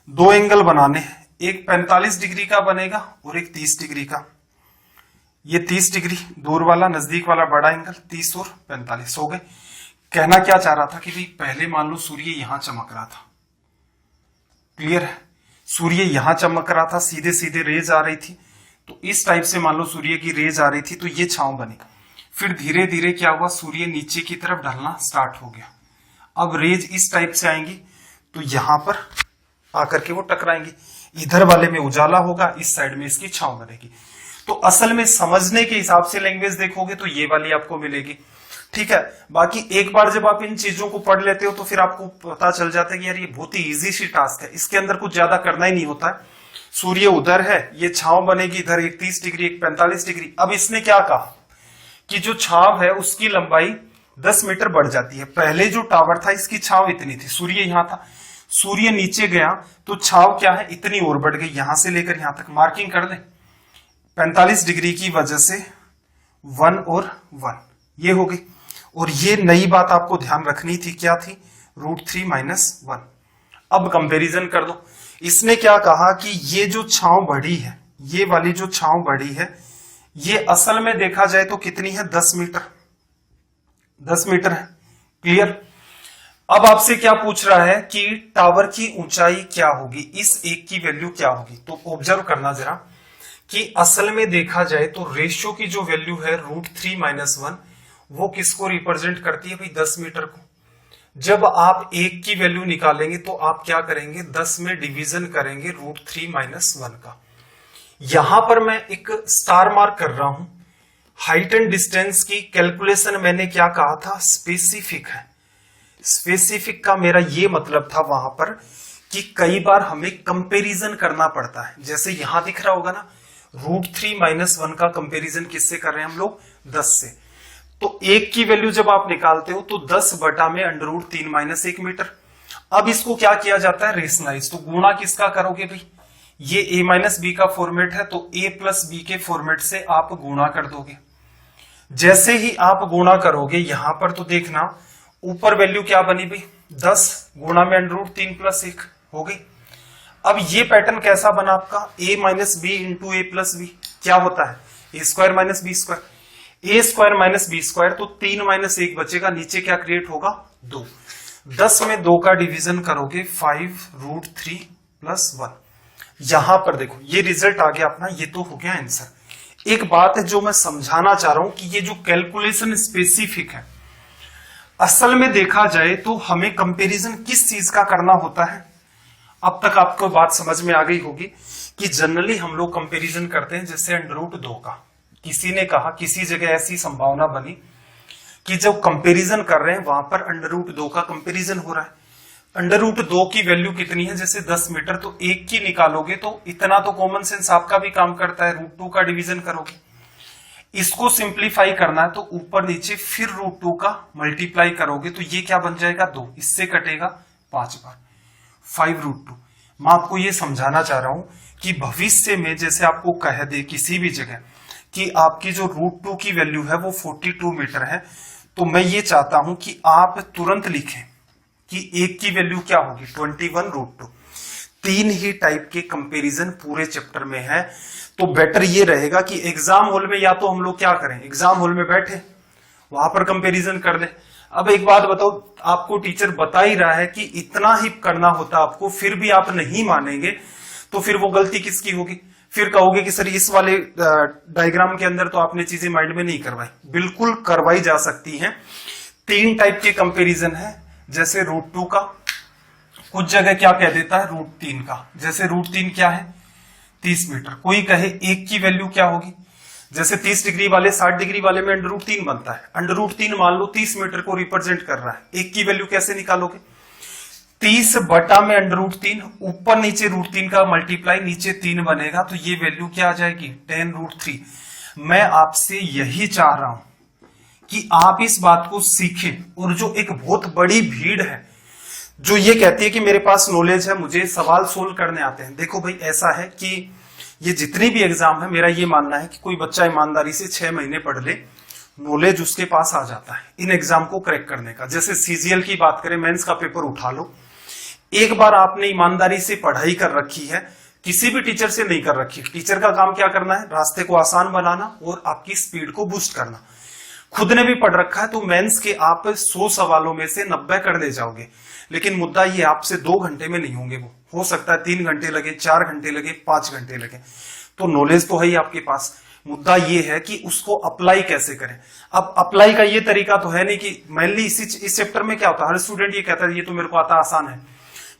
2 एंगल बनाने हैं, एक 45 डिग्री का बनेगा और एक 30 डिग्री का। ये 30 डिग्री दूर वाला, नजदीक वाला बड़ा एंगल 30 और 45 हो गए। कहना क्या चाह रहा था कि भाई पहले मान लो सूर्य यहां चमक रहा था, क्लियर है, सूर्य यहां चमक रहा था, सीधे सीधे रेज आ रही थी, तो इस टाइप से मान लो सूर्य की रेज आ रही थी तो ये छांव बनी। फिर धीरे धीरे क्या हुआ, सूर्य नीचे की तरफ ढलना स्टार्ट हो गया। अब रेज इस टाइप से आएंगी तो यहां पर आकर के वो टकराएंगी, इधर वाले में उजाला होगा, इस साइड में इसकी छांव बनेगी। तो असल में समझने के हिसाब से लैंग्वेज देखोगे तो ये वाली आपको मिलेगी, ठीक है। बाकी एक बार जब आप इन चीजों को पढ़ लेते हो तो फिर आपको पता चल जाता है कि यार ये बहुत ही इजी सी टास्क है, इसके अंदर कुछ ज्यादा करना ही नहीं होता है। सूर्य उधर है, ये छांव बनेगी इधर, एक 30 डिग्री एक 45 डिग्री। अब इसने क्या कहा कि जो छांव है उसकी लंबाई 10 मीटर बढ़ जाती है। पहले जो टावर था इसकी छांव इतनी थी, सूर्य यहां था, सूर्य नीचे गया तो छांव क्या है इतनी और बढ़ गई, यहां से लेकर यहां तक मार्किंग कर ले। 45 डिग्री की वजह से 1 और 1 ये हो गई। और ये नई बात आपको ध्यान रखनी थी, क्या थी, √3 - 1। अब कंपैरिजन कर दो। इसने क्या कहा कि ये जो छांव बढ़ी है, ये वाली जो छांव बढ़ी है, ये असल में देखा जाए तो कितनी है, 10 मीटर, 10 मीटर है। क्लियर। अब आपसे क्या पूछ रहा है कि टावर की ऊंचाई क्या होगी, इस एक की वैल्यू क्या होगी। तो ऑब्जर्व करना जरा कि असल में देखा जाए तो रेशियो की जो वैल्यू है √3 - 1 वो किसको रिप्रेजेंट करती है भाई, 10 मीटर को। जब आप एक की वैल्यू निकालेंगे तो आप क्या करेंगे, 10 में डिवीजन करेंगे √3 - 1 का। यहां पर मैं एक स्टार मार्क कर रहा हूं। हाइट एंड डिस्टेंस की कैलकुलेशन मैंने क्या कहा था, स्पेसिफिक है। स्पेसिफिक का मेरा ये मतलब था वहां पर कि कई बार हमें कंपैरिजन करना पड़ता है। जैसे यहां दिख रहा होगा ना, √3 - 1 का कंपैरिजन किससे कर रहे हैं हम लोग, 10 से। तो एक की वैल्यू जब आप निकालते हो तो 10 बटा में √3 - 1 मीटर। अब इसको क्या किया जाता है, रेशनलाइज। तो गुणा किसका करोगे भाई, ये a - b का फॉर्मेट है तो a + b के फॉर्मेट से आप गुणा कर दोगे। जैसे ही आप गुणा करोगे यहां पर तो देखना ऊपर वैल्यू क्या बनी भाई, 10 गुणा में √3 + 1 हो गई। अब ये पैटर्न कैसा बना आपका, a - b × a + b क्या होता है, a² - b²। a² - b² तो 3 - 1 बचेगा, नीचे क्या क्रिएट होगा, 2। 10 में 2 का डिवीजन करोगे 5 √3 + 1। यहां पर देखो ये रिजल्ट आ गया अपना, ये तो हो गया आंसर। एक बात है जो मैं समझाना चाह रहा हूं कि ये जो कैलकुलेशन स्पेसिफिक है, असल में देखा जाए तो हमें कंपैरिजन किस चीज का करना होता है। अब तक आपको बात समझ में आ गई होगी कि जनरली हम लोग कंपैरिजन करते हैं जैसे √2 का। किसी ने कहा, किसी जगह ऐसी संभावना बनी कि जब कंपैरिजन कर रहे हैं वहां पर √2 का कंपैरिजन हो रहा है। √2 की वैल्यू कितनी है, जैसे 10 मीटर, तो एक की निकालोगे तो इतना तो कॉमन सेंस आपका भी काम करता है, √2 का डिवीजन करोगे। इसको सिंप्लीफाई करना है तो ऊपर नीचे फिर √2 का मल्टीप्लाई करोगे तो ये क्या बन जाएगा, 2, इससे कटेगा 5 बार, 5√2। मैं आपको ये समझाना चाह रहा हूं कि भविष्य में जैसे आपको कह दे किसी भी जगह कि आपकी जो √2 की वैल्यू है वो 42 मीटर है, तो मैं ये चाहता हूं कि आप तुरंत लिखें कि एक की वैल्यू क्या होगी, 21√2। 3 ही टाइप के कंपैरिजन पूरे चैप्टर में है। तो बेटर ये रहेगा कि एग्जाम हॉल में या तो हम लोग क्या करें, एग्जाम हॉल में बैठे वहां पर कंपैरिजन कर दें। अब एक बात बताओ, आपको टीचर बता ही रहा है कि इतना ही करना होता आपको, फिर भी आप नहीं मानेंगे तो फिर वो गलती किसकी होगी, फिर कहोगे कि सर इस वाले डायग्राम के अंदर तो आपने चीजें माइंड में नहीं करवाई। बिल्कुल करवाई जा सकती हैं। 3 टाइप के कंपैरिजन है, जैसे √2 का, कुछ जगह क्या कह देता है √3 का। जैसे √3 क्या है, 30 मीटर। कोई कहे एक की वैल्यू क्या होगी, जैसे 30 डिग्री वाले 60 डिग्री वाले में √3 बनता है। √3 मान लो 30 मीटर को रिप्रेजेंट कर रहा है, एक की वैल्यू कैसे निकालोगे, 30 बटा में √3, ऊपर नीचे √3 का मल्टीप्लाई, नीचे 3 बनेगा तो ये वैल्यू क्या आ जाएगी, 10√3। मैं आपसे यही चाह रहा हूं कि आप इस बात को सीखें। और जो एक बहुत बड़ी भीड़ है जो ये कहती है कि मेरे पास नॉलेज है, मुझे सवाल सोल्व करने आते हैं, देखो भाई ऐसा है कि ये जितनी भी एग्जाम है, मेरा ये मानना है कि कोई बच्चा ईमानदारी से 6 महीने पढ़ ले, नॉलेज उसके पास आ जाता है इन एग्जाम को क्रैक करने का। जैसे सीजीएल की बात करें, मेंस का पेपर उठा लो, एक बार आपने ईमानदारी से पढ़ाई कर रखी है, किसी भी टीचर से नहीं कर रखी। टीचर का काम क्या करना है, रास्ते को आसान बनाना और आपकी स्पीड को बूस्ट करना। खुद ने भी पढ़ रखा है तो मेंस के आप 100 सवालों में से 90 कर ले जाओगे। लेकिन मुद्दा ये आपसे 2 घंटे में नहीं होंगे, वो हो सकता है 3 घंटे लगे, 4 घंटे लगे, 5 घंटे लगे। तो नॉलेज तो है ही आपके पास, मुद्दा ये है कि उसको अप्लाई कैसे करें। अब अप्लाई का ये तरीका तो है नहीं कि मेनली इस चैप्टर में क्या होता है, हर स्टूडेंट ये कहता है ये तो मेरे को आता, आसान है।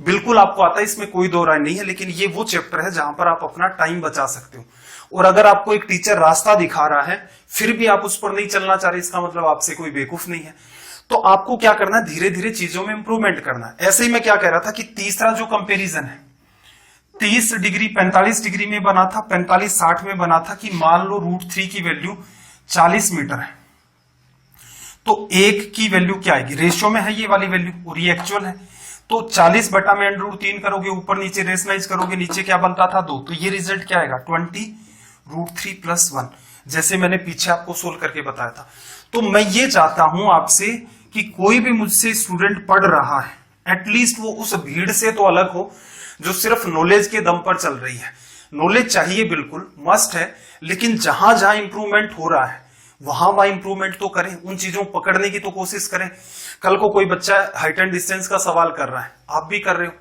बिल्कुल आपको आता है, इसमें कोई दो राय नहीं है, लेकिन ये वो चैप्टर है जहां पर आप अपना टाइम बचा सकते हो। और अगर आपको एक टीचर रास्ता दिखा रहा है फिर भी आप उस पर नहीं चलना चाह रहे, इसका मतलब आपसे कोई बेवकूफ नहीं है। तो आपको क्या करना है, धीरे धीरे चीजों में इंप्रूवमेंट करना है। ऐसे ही मैं क्या कह रहा था कि तीसरा जो कंपैरिजन है 30 डिग्री 45 डिग्री में बना था, 45 60 में बना था कि मान लो √3 की वैल्यू 40 मीटर है, तो 1 की वैल्यू क्या आएगी, रेशियो में है ये वाली वैल्यू और ये एक्चुअल है, तो 40 बटा में √3 करोगे, ऊपर नीचे रेशनलाइज करोगे, नीचे क्या बनता था 2, तो ये रिजल्ट क्या आएगा 20 √3 + 1, जैसे मैंने पीछे आपको सोल्व करके बताया था। तो मैं ये चाहता हूं आपसे कि कोई भी मुझसे स्टूडेंट पढ़ रहा है एटलीस्ट वो उस भीड़ से तो अलग हो जो सिर्फ नॉलेज के दम पर चल रही है। नॉलेज चाहिए, बिल्कुल मस्ट है, लेकिन जहां जहां इंप्रूवमेंट हो रहा है वहां इंप्रूवमेंट तो करें, उन चीजों को पकड़ने की तो कोशिश करें। कल को कोई बच्चा हाइट एंड डिस्टेंस का सवाल कर रहा है, आप भी कर रहे हो,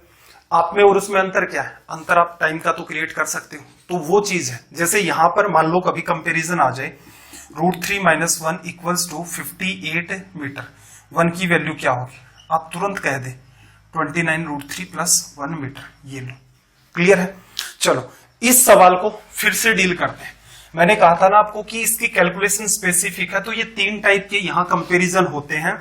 आप में और उसमें अंतर क्या है, अंतर आप टाइम का तो क्रिएट कर सकते हो, तो वो चीज है। जैसे यहां पर मान लो कभी कंपैरिजन आ जाए, √3 - 1 = 58 मीटर, 1 की वैल्यू क्या होगी, आप तुरंत कह दे 29 √3 + 1 मीटर, ये लो, क्लियर है। चलो इस सवाल को फिर से डील करते हैं। मैंने कहा था ना आपको कि इसकी कैलकुलेशन स्पेसिफिक है, तो ये 3 टाइप के यहां कंपैरिजन होते हैं,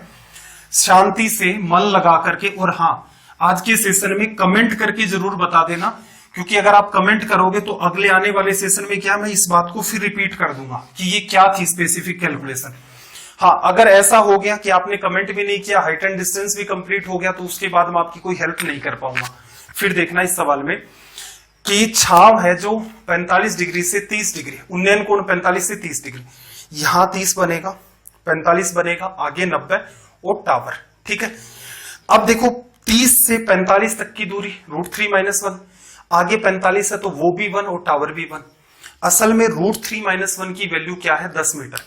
शांति से मन लगा करके। और हाँ, आज के सेशन में कमेंट करके जरूर बता देना, क्योंकि अगर आप कमेंट करोगे तो अगले आने वाले सेशन में क्या मैं इस बात को फिर रिपीट कर दूंगा कि ये क्या थी स्पेसिफिक कैलकुलेशन। हाँ, अगर ऐसा हो गया कि आपने कमेंट भी नहीं किया, हाइट एंड डिस्टेंस भी कंप्लीट हो गया, तो उसके बाद मैं आपकी कोई हेल्प नहीं कर पाऊंगा। फिर देखना इस सवाल में कि छाव है जो 45 डिग्री से 30 डिग्री, उन्नयन कोण 45 से 30 डिग्री, यहां 30 बनेगा, 45 बनेगा, आगे 90 और टावर, ठीक है। अब देखो 30 से 45 तक की दूरी √3 - 1, आगे 45 है तो वो भी 1 और टावर भी 1। असल में √3 - 1 की वैल्यू क्या है, 10 मीटर।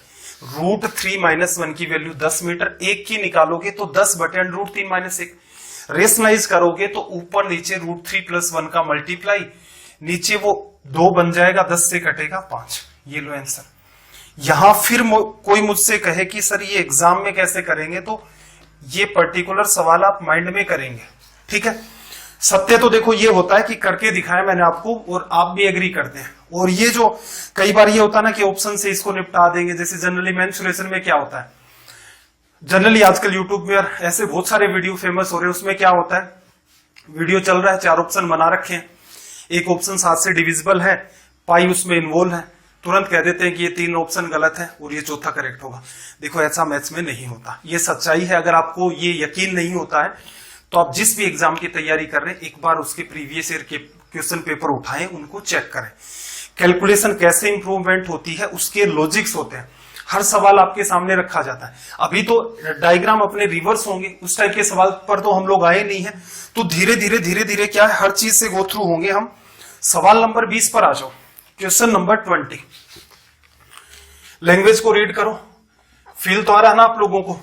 √3 - 1 की वैल्यू 10 मीटर, 1 की निकालोगे तो 10 बटे √3 - 1, रेशनलाइज करोगे तो ऊपर नीचे √3 + 1 का मल्टीप्लाई, नीचे वो 2 बन जाएगा, 10 से कटेगा 5, ये लो आंसर। यहां फिर कोई मुझसे कहे कि सर ये एग्जाम में कैसे करेंगे, तो ये पर्टिकुलर सवाल आप माइंड में करेंगे, ठीक है। सत्य तो देखो ये होता है कि करके दिखाया मैंने आपको और आप भी एग्री करते हैं। और ये जो कई बार ये होता है ना कि ऑप्शन से इसको निपटा देंगे, जैसे जनरली मेंसुरेशन में क्या होता है, जनरली आजकल यूट्यूब में ऐसे बहुत सारे वीडियो फेमस हो रहे हैं, उसमें क्या होता है, वीडियो चल रहा है, 4 ऑप्शन बना रखे हैं, एक ऑप्शन 7 से डिविजिबल है, पाई उसमें इन्वॉल्व है, तुरंत कह देते हैं कि ये 3 ऑप्शन गलत है और ये चौथा करेक्ट होगा। देखो ऐसा मैथ्स में नहीं होता, ये सच्चाई है। अगर आपको ये यकीन नहीं होता है तो आप जिस भी एग्जाम की तैयारी कर रहे हैं एक बार उसके प्रीवियस ईयर के क्वेश्चन पेपर उठाएं, उनको चेक करें, कैलकुलेशन कैसे इंप्रूवमेंट होती है, उसके लॉजिक्स होते हैं, हर सवाल आपके सामने रखा जाता है। अभी तो डायग्राम अपने रिवर्स होंगे, उस टाइप के सवाल पर तो हम लोग आए नहीं है, तो धीरे धीरे क्या है, हर चीज से गो थ्रू होंगे हम। सवाल नंबर 20 पर आ जाओ, क्वेश्चन नंबर 20। लैंग्वेज को रीड करो, फील तो आ रहा है ना आप लोगों को।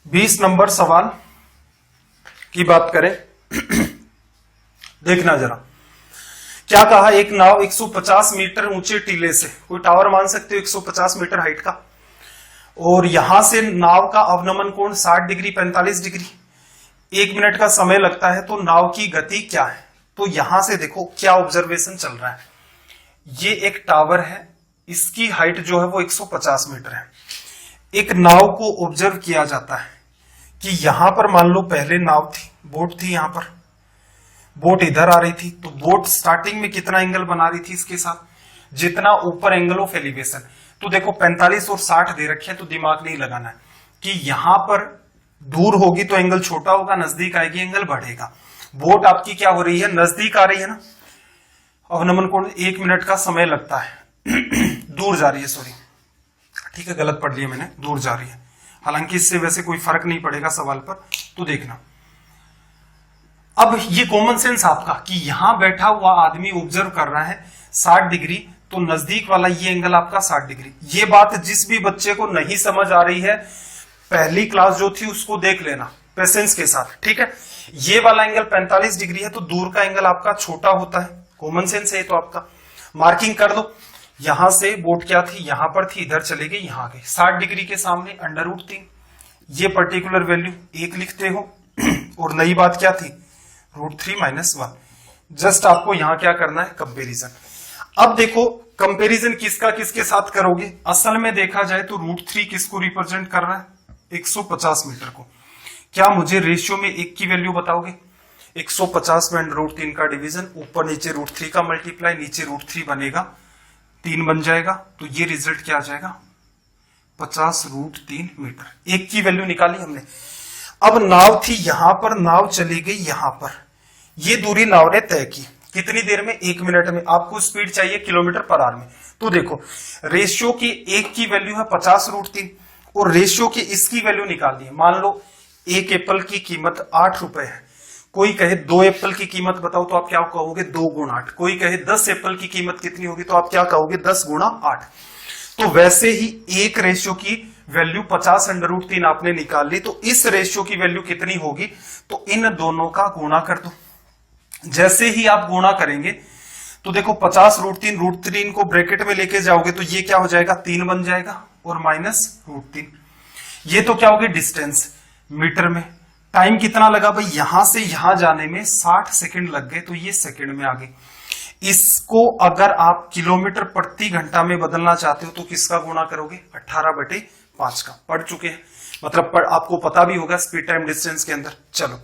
20 नंबर सवाल की बात करें, देखना जरा क्या कहा। एक नाव 150 मीटर ऊंचे टीले से, कोई टावर मान सकते हो 150 मीटर हाइट का, और यहां से नाव का अवनमन कोण 60 डिग्री 45 डिग्री, 1 मिनट का समय लगता है, तो नाव की गति क्या है। तो यहां से देखो क्या ऑब्जर्वेशन चल रहा है, ये एक टावर है, इसकी हाइट जो है वो 150 मीटर है। एक नाव को ऑब्जर्व किया जाता है कि यहां पर मान लो पहले नाव थी, बोट थी, यहां पर बोट इधर आ रही थी, तो बोट स्टार्टिंग में कितना एंगल बना रही थी इसके साथ, जितना ऊपर एंगल ऑफ एलिवेशन। तो देखो 45 और 60 दे रखे हैं, तो दिमाग नहीं लगाना है कि यहां पर दूर होगी तो एंगल छोटा होगा, नजदीक आएगी एंगल बढ़ेगा। बोट आपकी क्या हो रही है, नजदीक आ रही है ना, अवनमन कोण 1 मिनट का समय लगता है दूर जा रही है, सॉरी ठीक है गलत पढ़ लिया मैंने, दूर जा रही है, हालांकि इससे वैसे कोई फर्क नहीं पड़ेगा सवाल पर, तो देखना। अब ये कॉमन सेंस आपका कि यहां बैठा हुआ आदमी ऑब्जर्व कर रहा है 60 डिग्री, तो नजदीक वाला ये एंगल आपका 60 डिग्री। ये बात जिस भी बच्चे को नहीं समझ आ रही है, पहली क्लास जो थी उसको देख लेना पेशेंस के साथ, ठीक है। ये वाला एंगल 45 डिग्री है, तो दूर का एंगल आपका छोटा होता है, कॉमन सेंस है तो आपका मार्किंग कर दो। यहां से बोट क्या थी, यहां पर थी, इधर चले गई, यहां गई, 60 डिग्री के सामने √3, ये पर्टिकुलर वैल्यू 1 लिखते हो, और नई बात क्या थी, √3 - 1। जस्ट आपको यहां क्या करना है, कंपेरिजन। अब देखो कंपैरिजन किसका किसके साथ करोगे। असल में देखा जाए तो √3 किसको रिप्रेजेंट कर रहा है, 150 मीटर को। क्या मुझे रेशियो में एक की वैल्यू बताओगे, 150 में √3 का डिवीजन, ऊपर नीचे √3 का मल्टीप्लाई, नीचे √3 बनेगा 3 बन जाएगा, तो ये रिजल्ट क्या आ जाएगा 50√3 मीटर। एक की वैल्यू निकाली हमने। अब नाव थी यहां पर, नाव चली गई यहां पर, ये दूरी नाव ने तय की कितनी देर में, 1 मिनट में। आपको स्पीड चाहिए किलोमीटर पर आवर में। तो देखो रेशियो की एक की वैल्यू है 50√3 और रेशियो की इसकी वैल्यू निकालनी है। मान लो एक एप्पल की कीमत 8 रुपए है, कोई कहे 2 एप्पल की कीमत बताओ तो आप क्या कहोगे 2 गुणा 8। कोई कहे 10 एप्पल की कीमत कितनी होगी तो आप क्या कहोगे 10 गुणा 8। तो वैसे ही एक रेशियो की वैल्यू 50√3 आपने निकाल ली, तो इस रेशियो की वैल्यू कितनी होगी, तो इन दोनों का गुणा कर दो। जैसे ही आप गुणा करेंगे तो देखो 50√3, √3 को ब्रैकेट में लेके जाओगे तो ये क्या हो जाएगा 3 बन जाएगा और माइनस √3। ये तो क्या हो गया डिस्टेंस मीटर में। टाइम कितना लगा भाई, यहां से यहां जाने में 60 सेकंड लग गए, तो ये सेकंड में आ गए। इसको अगर आप किलोमीटर प्रति घंटा में बदलना चाहते हो तो किसका गुणा करोगे 18/5 का। पढ़ चुके हैं, मतलब आपको पता भी होगा स्पीड टाइम डिस्टेंस के अंदर। चलो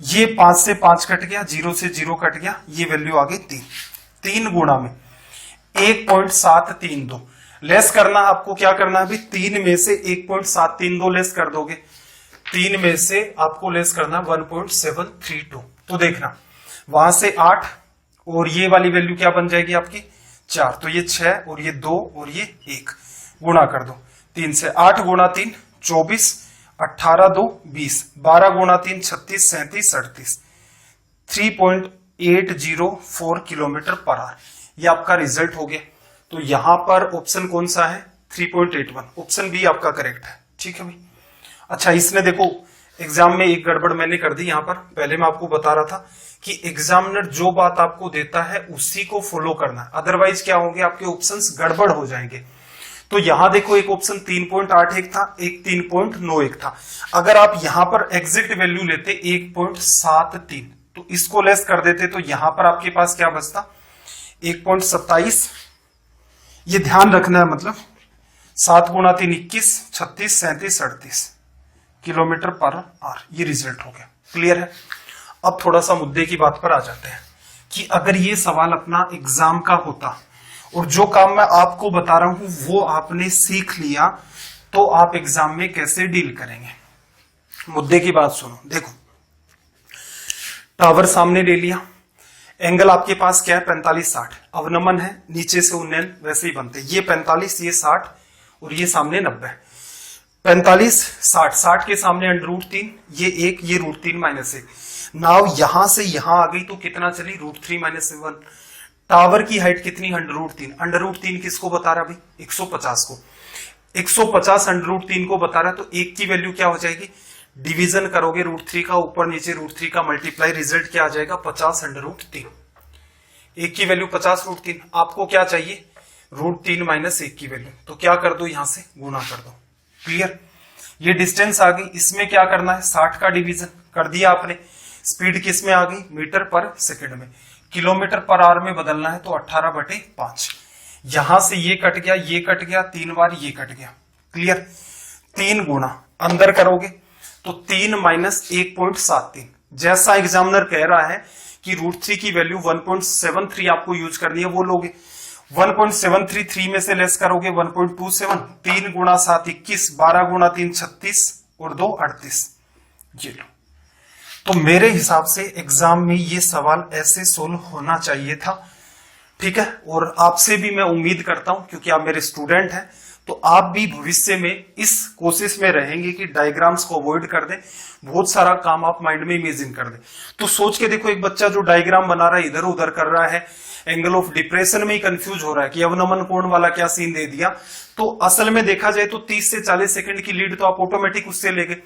ये 5 से 5 कट गया, 0 से 0 कट गया, ये वैल्यू आ गई 3 गुणा में 1.732 लेस करना। आपको क्या करना है अभी, 3 में से 1.732 लेस कर दोगे, 3 में से आपको लेस करना 1.732। तो देखना वहां से 8 और ये वाली वैल्यू क्या बन जाएगी आपकी 4, तो ये 6 और ये 2 और ये 1 गुणा कर दो। 3 से 8 गुणा 3 24, 18 2 20, 12 गुणा 3 36, 37 38, 3.804 किलोमीटर पर आवर। ये आपका रिजल्ट हो गया। तो यहां पर ऑप्शन कौन सा है 3.81, ऑप्शन बी आपका करेक्ट है। ठीक है भाई। अच्छा इसने देखो एग्जाम में एक गड़बड़ मैंने कर दी यहां पर। पहले मैं आपको बता रहा था कि एग्जामिनर जो बात आपको देता है उसी को फॉलो करना है, अदरवाइज क्या होंगे आपके ऑप्शंस गड़बड़ हो जाएंगे। तो यहां देखो एक ऑप्शन 3.81 था, एक 3.91 था। अगर आप यहां पर एग्जिट वैल्यू लेते 1.73 तो इसको लेस कर देते तो यहां पर आपके पास क्या बचता 1.27। ये ध्यान रखना है, मतलब 7 गुणा 3 21, 36 37 38 किलोमीटर पर आवर। ये रिजल्ट हो गया। क्लियर है। अब थोड़ा सा मुद्दे की बात पर आ जाते हैं कि अगर ये सवाल अपना एग्जाम का होता और जो काम मैं आपको बता रहा हूं वो आपने सीख लिया तो आप एग्जाम में कैसे डील करेंगे। मुद्दे की बात सुनो। देखो टावर सामने ले लिया, एंगल आपके पास क्या है 45-60, अवनमन है नीचे से उन्नयन वैसे ही बनते, ये 45 ये 60 और ये सामने 90। 45 60 के सामने √3, ये 1 ये √3 -1। नाव यहां से यहां आ गई तो कितना चली √3 - 1। टावर की हाइट कितनी 100√3, 100√3 किसको बता रहा है भाई 150 को, 150 100√3 को बता रहा है। तो एक की वैल्यू क्या हो जाएगी, डिवीजन करोगे √3 का, ऊपर नीचे √3 का मल्टीप्लाई, रिजल्ट क्या आ जाएगा 50 √3। एक की वैल्यू 50√3, आपको क्या चाहिए √3 - 1 की वैल्यू, तो क्या कर दो यहां से गुणा कर दो। क्लियर। ये डिस्टेंस आ गई, इसमें क्या करना है 60 का डिवीजन कर दिया आपने। स्पीड किस में आ गई मीटर पर सेकंड में, किलोमीटर पर आवर में बदलना है तो 18/5। यहां से ये कट गया, ये कट गया, 3 बार ये कट गया। क्लियर। 3 गुणा अंदर करोगे तो 3 - 1.73। जैसा एग्जामिनर कह रहा है कि √3 की वैल्यू 1.73 आपको यूज करनी है वो लोगे। 1.73 3 में से लेस करोगे 1.27, 3 गुणा 7 21, 12 गुणा 3 36 और 2 38। ये लो। तो मेरे हिसाब से एग्जाम में ये सवाल ऐसे सोल्व होना चाहिए था। ठीक है। और आपसे भी मैं उम्मीद करता हूं क्योंकि आप मेरे स्टूडेंट हैं तो आप भी भविष्य में इस कोशिश में रहेंगे कि डायग्राम्स को अवॉइड कर दें, बहुत सारा काम आप माइंड में इमेजिन कर दें। तो सोच के देखो, एक बच्चा जो डायग्राम बना रहा है इधर उधर कर रहा है, एंगल ऑफ डिप्रेशन में ही कंफ्यूज हो रहा है कि अवनमन कोण वाला क्या सीन दे दिया। तो असल में देखा जाए तो 30 से 40 सेकंड की लीड तो आप ऑटोमेटिक उससे ले गए।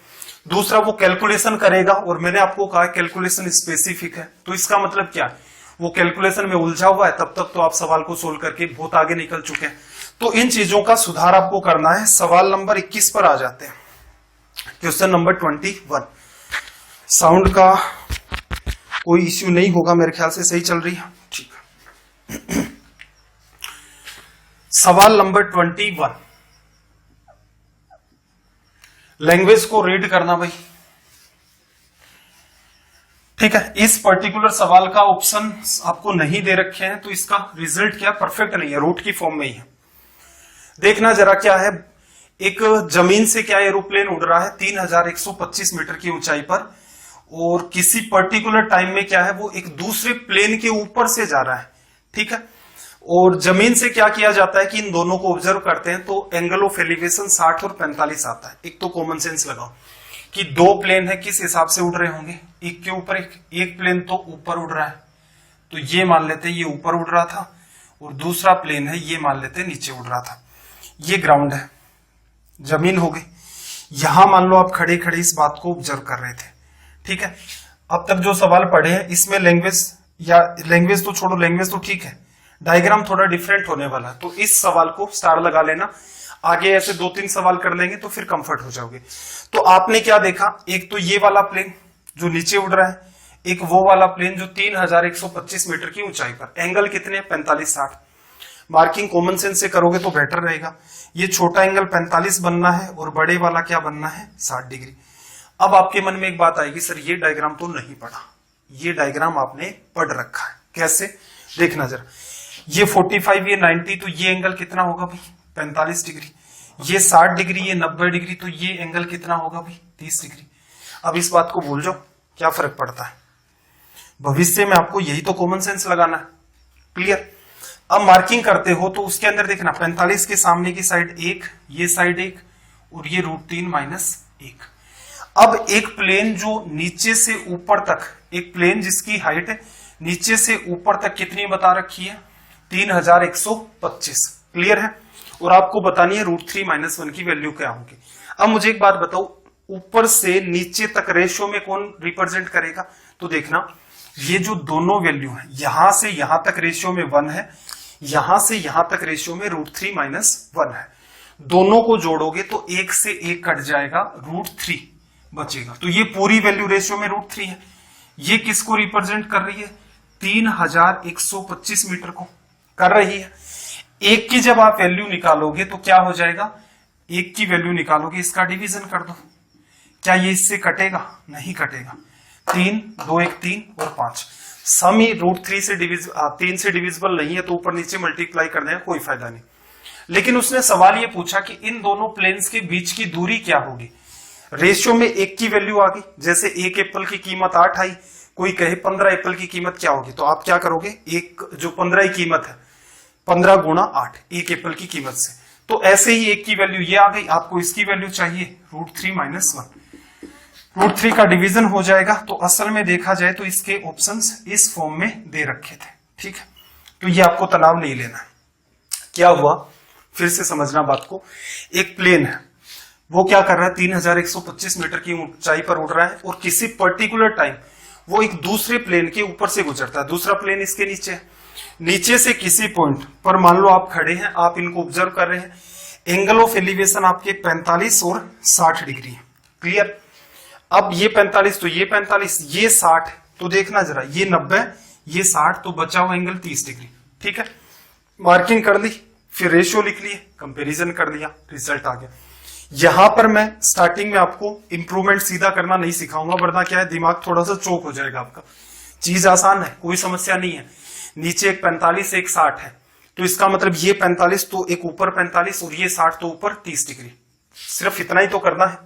दूसरा वो कैलकुलेशन करेगा और मैंने आपको कहा कैलकुलेशन स्पेसिफिक है, तो इसका मतलब क्या है वो कैलकुलेशन में उलझा हुआ है, तब तक तो आप सवाल को सोल्व करके बहुत आगे निकल चुके हैं। तो इन चीजों का सुधार आपको करना है। सवाल नंबर 21 पर आ जाते हैं। Question number 21। साउंड का कोई इश्यू नहीं होगा मेरे ख्याल से, सही चल रही है। ठीक है। सवाल नंबर 21, लैंग्वेज को रीड करना भाई। ठीक है, इस पर्टिकुलर सवाल का ऑप्शन आपको नहीं दे रखे हैं तो इसका रिजल्ट क्या परफेक्ट नहीं है, रूट की फॉर्म में ही है। देखना जरा क्या है, एक जमीन से क्या एरोप्लेन उड़ रहा है 3125 मीटर की ऊंचाई पर, और किसी पर्टिकुलर टाइम में क्या है वो एक दूसरे प्लेन के ऊपर से जा रहा है। ठीक है, और जमीन से क्या किया जाता है कि इन दोनों को ऑब्जर्व करते हैं तो एंगल ऑफ एलिवेशन 60 और 45 आता है। एक तो कॉमन सेंस लगाओ कि दो प्लेन है, किस हिसाब से उड़ रहे होंगे, एक के ऊपर एक प्लेन तो ऊपर उड़ रहा है, तो ये मान लेते हैं ये ऊपर उड़ रहा था, और दूसरा प्लेन है ये मान लेते हैं नीचे उड़ रहा था। ये ग्राउंड है, जमीन हो गई। यहां मान लो आप खड़े खड़े इस बात को ऑब्जर्व कर रहे थे। ठीक है, अब तक जो सवाल पढ़े हैं इसमें लैंग्वेज, या लैंग्वेज तो छोड़ो, लैंग्वेज तो ठीक है, डायग्राम थोड़ा डिफरेंट होने वाला है, तो इस सवाल को स्टार लगा लेना। आगे ऐसे 2-3 सवाल कर लेंगे तो फिर कंफर्ट हो जाओगे। तो आपने क्या देखा, एक तो ये वाला प्लेन जो नीचे उड़ रहा है, एक वो वाला प्लेन जो 3125 मीटर की ऊंचाई पर, एंगल कितने 45-60। मार्किंग कॉमन सेंस से करोगे तो बेटर रहेगा। ये छोटा एंगल 45 बनना है और बड़े वाला क्या बनना है 60 डिग्री। अब आपके मन में एक बात आएगी, सर ये डायग्राम तो नहीं पढ़ा। ये डायग्राम आपने पढ़ रखा है, कैसे देखना जरा, ये 45 ये 90, तो ये एंगल कितना होगा भाई 45 डिग्री, ये 60 डिग्री ये 90 डिग्री, तो ये एंगल कितना होगा भाई 30 डिग्री। अब इस बात को भूल जाओ, क्या फर्क पड़ता है, भविष्य में आपको यही तो कॉमन सेंस लगाना है। क्लियर। अब मार्किंग करते हो तो उसके अंदर देखना 45 के सामने की साइड 1, ये साइड 1, और ये √3 - 1। अब एक प्लेन जो नीचे से ऊपर तक, एक प्लेन जिसकी हाइट नीचे से ऊपर तक कितनी बता रखी है 3125। क्लियर है, और आपको बतानी है √3 - 1 की वैल्यू क्या होगी। अब मुझे एक बात बताओ, ऊपर से नीचे तक रेशियो में कौन रिप्रेजेंट करेगा, तो देखना ये जो दोनों वैल्यू है, यहां से यहां तक रेशियो में 1 है, यहां से यहां तक रेशियो में √3 - 1 है। दोनों को जोड़ोगे तो 1 से 1 कट जाएगा, √3 बचेगा। तो ये पूरी वैल्यू रेशियो में √3 है। ये किसको रिप्रेजेंट कर रही है 3125 मीटर को कर रही है। एक की जब आप वैल्यू निकालोगे तो क्या हो जाएगा, एक की वैल्यू निकालोगे इसका डिवीजन कर दो, क्या ये इससे कटेगा, नहीं कटेगा। 3 2 1 3 और 5, सम ही √3 से 3 से डिविजिबल नहीं है, तो ऊपर नीचे मल्टीप्लाई करने का कोई फायदा नहीं। लेकिन उसने सवाल ये पूछा कि इन दोनों प्लेन्स के बीच की दूरी क्या होगी। रेशियो में 1 की वैल्यू आ गई, जैसे 1 एप्पल की कीमत 8 आई, कोई कहे 15 एप्पल की कीमत क्या होगी, तो आप क्या करोगे, एक जो 15 की कीमत है 15 गुणा 8 1 एप्पल की कीमत से, तो ऐसे ही 1 की वैल्यू ये आ गई, आपको इसकी वैल्यू चाहिए √3 - 1, √3 का डिवीजन हो जाएगा। तो असल में देखा जाए तो इसके ऑप्शंस इस फॉर्म में दे रखे थे। ठीक है, तो ये आपको तनाव नहीं लेना है। क्या हुआ, फिर से समझना बात को, एक प्लेन है वो क्या कर रहा है 3125 मीटर की ऊंचाई पर उड़ रहा है, और किसी पर्टिकुलर टाइम वो एक दूसरे प्लेन के ऊपर से गुजरता है, दूसरा प्लेन इसके नीचे है। नीचे से किसी पॉइंट पर मान लो आप खड़े हैं, आप इनको ऑब्जर्व कर रहे हैं, एंगल ऑफ एलिवेशन आपके 45 और 60 डिग्री है। क्लियर। अब ये 45 तो ये 45, ये 60, तो देखना जरा ये 90 ये 60, तो बचा हुआ एंगल 30 डिग्री। ठीक है, मार्किंग कर ली, फिर रेशियो लिख लिए, कंपैरिजन कर लिया, रिजल्ट आ गया। यहां पर मैं स्टार्टिंग में आपको इंप्रूवमेंट सीधा करना नहीं सिखाऊंगा, वरना क्या है दिमाग थोड़ा सा चौक हो जाएगा आपका। चीज आसान है, कोई समस्या नहीं है। नीचे एक 45 एक 60 है, तो इसका मतलब ये 45 तो एक ऊपर 45 और ये 60 तो ऊपर 30 डिग्री, सिर्फ इतना ही तो करना है।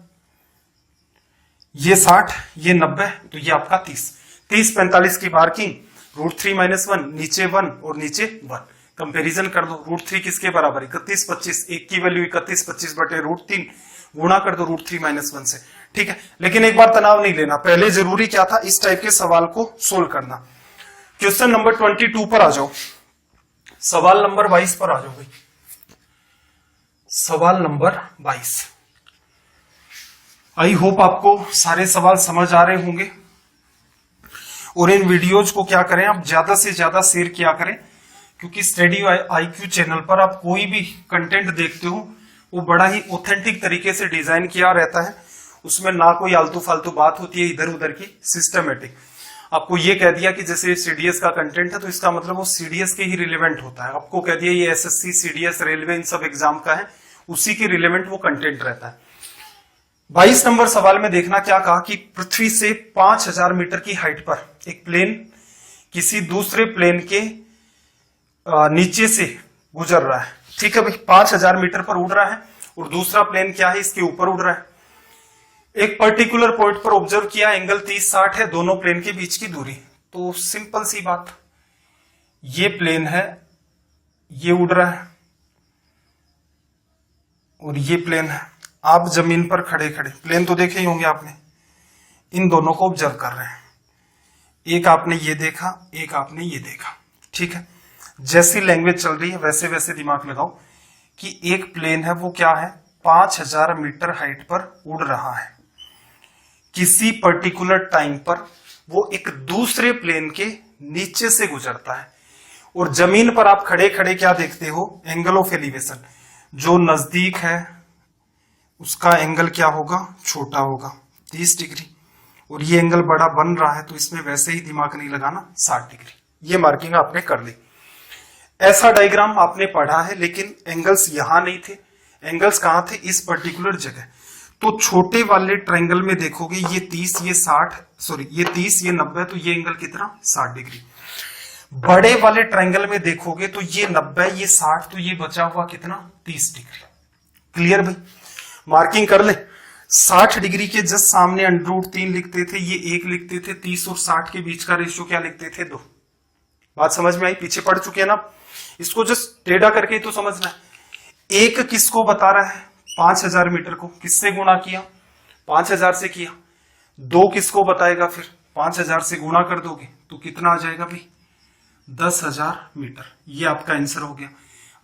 ये 60 ये 90, तो ये आपका 30 45 की मार्किंग √3 - 1, नीचे 1 और नीचे 1, कंपैरिजन कर दो। √3 किसके बराबर 31 25, एक की वैल्यू 31 25 बटे √3, गुणा कर दो √3 - 1 से। ठीक है, लेकिन एक बार तनाव नहीं लेना, पहले जरूरी क्या था इस टाइप के सवाल को सोल्व करना। क्वेश्चन नंबर 22 पर आ जाओ, सवाल नंबर 22 पर आ जाओ भाई। सवाल नंबर 22, आई होप आपको सारे सवाल समझ आ रहे होंगे, और इन वीडियोज को क्या करें आप ज्यादा से ज्यादा शेयर किया करें, क्योंकि स्टडी IQ चैनल पर आप कोई भी कंटेंट देखते हो वो बड़ा ही ऑथेंटिक तरीके से डिजाइन किया रहता है, उसमें ना कोई आलतू फालतू बात होती है इधर उधर की, सिस्टमेटिक। आपको ये कह दिया कि जैसे सीडीएस का कंटेंट है तो इसका मतलब वो सीडीएस के ही रिलेवेंट होता है। आपको कह दिया ये एसएससी, सीडीएस, रेलवे इन सब एग्जाम का है, उसी के रिलेवेंट वो कंटेंट रहता है। 22 नंबर सवाल में देखना क्या कहा कि पृथ्वी से 5000 मीटर की हाइट पर एक प्लेन किसी दूसरे प्लेन के नीचे से गुजर रहा है। ठीक है भाई, 5000 मीटर पर उड़ रहा है और दूसरा प्लेन क्या है, इसके ऊपर उड़ रहा है। एक पर्टिकुलर पॉइंट पर ऑब्जर्व किया, एंगल 30-60 है दोनों प्लेन के बीच की दूरी। तो सिंपल सी बात, ये प्लेन है, ये उड़ रहा है और ये प्लेन है। आप जमीन पर खड़े खड़े प्लेन तो देखे ही होंगे आपने, इन दोनों को ऑब्जर्व कर रहे हैं। एक आपने ये देखा, एक आपने ये देखा। ठीक है, जैसी लैंग्वेज चल रही है वैसे वैसे दिमाग लगाओ कि एक प्लेन है, वो क्या है, 5000 मीटर हाइट पर उड़ रहा है। किसी पर्टिकुलर टाइम पर वो एक दूसरे प्लेन के नीचे से गुजरता है और जमीन पर आप खड़े खड़े क्या देखते हो, एंगल ऑफ एलिवेशन। जो नजदीक है उसका एंगल क्या होगा, छोटा होगा, 30 डिग्री, और ये एंगल बड़ा बन रहा है तो इसमें वैसे ही दिमाग नहीं लगाना, 60 डिग्री। ये मार्किंग आपने कर ली। ऐसा डायग्राम आपने पढ़ा है, लेकिन एंगल्स यहां नहीं थे। एंगल्स कहां थे, इस पर्टिकुलर जगह। तो छोटे वाले ट्रायंगल में देखोगे ये 30, ये 60, सॉरी ये 30, ये 90, तो ये एंगल कितना, 60 डिग्री। बड़े वाले ट्रायंगल में देखोगे तो ये 90, ये 60, तो ये बचा हुआ कितना, 30 डिग्री। क्लियर भाई, मार्किंग कर ले। 60 डिग्री के जस्ट सामने √3 लिखते थे, ये 1 लिखते थे। 30 और 60 के बीच का रेशियो क्या लिखते थे, 2। बात समझ में आई, पीछे पढ़ चुके हैं ना। इसको जस्ट टेढ़ा करके ही तो समझना है। एक किसको बता रहा है, 5000 मीटर को किससे गुणा किया, 5000 से किया। 2 किसको बताएगा, फिर 5000 से गुणा कर दोगे तो कितना आ जाएगा भाई, 10,000 मीटर। ये आपका आंसर हो गया।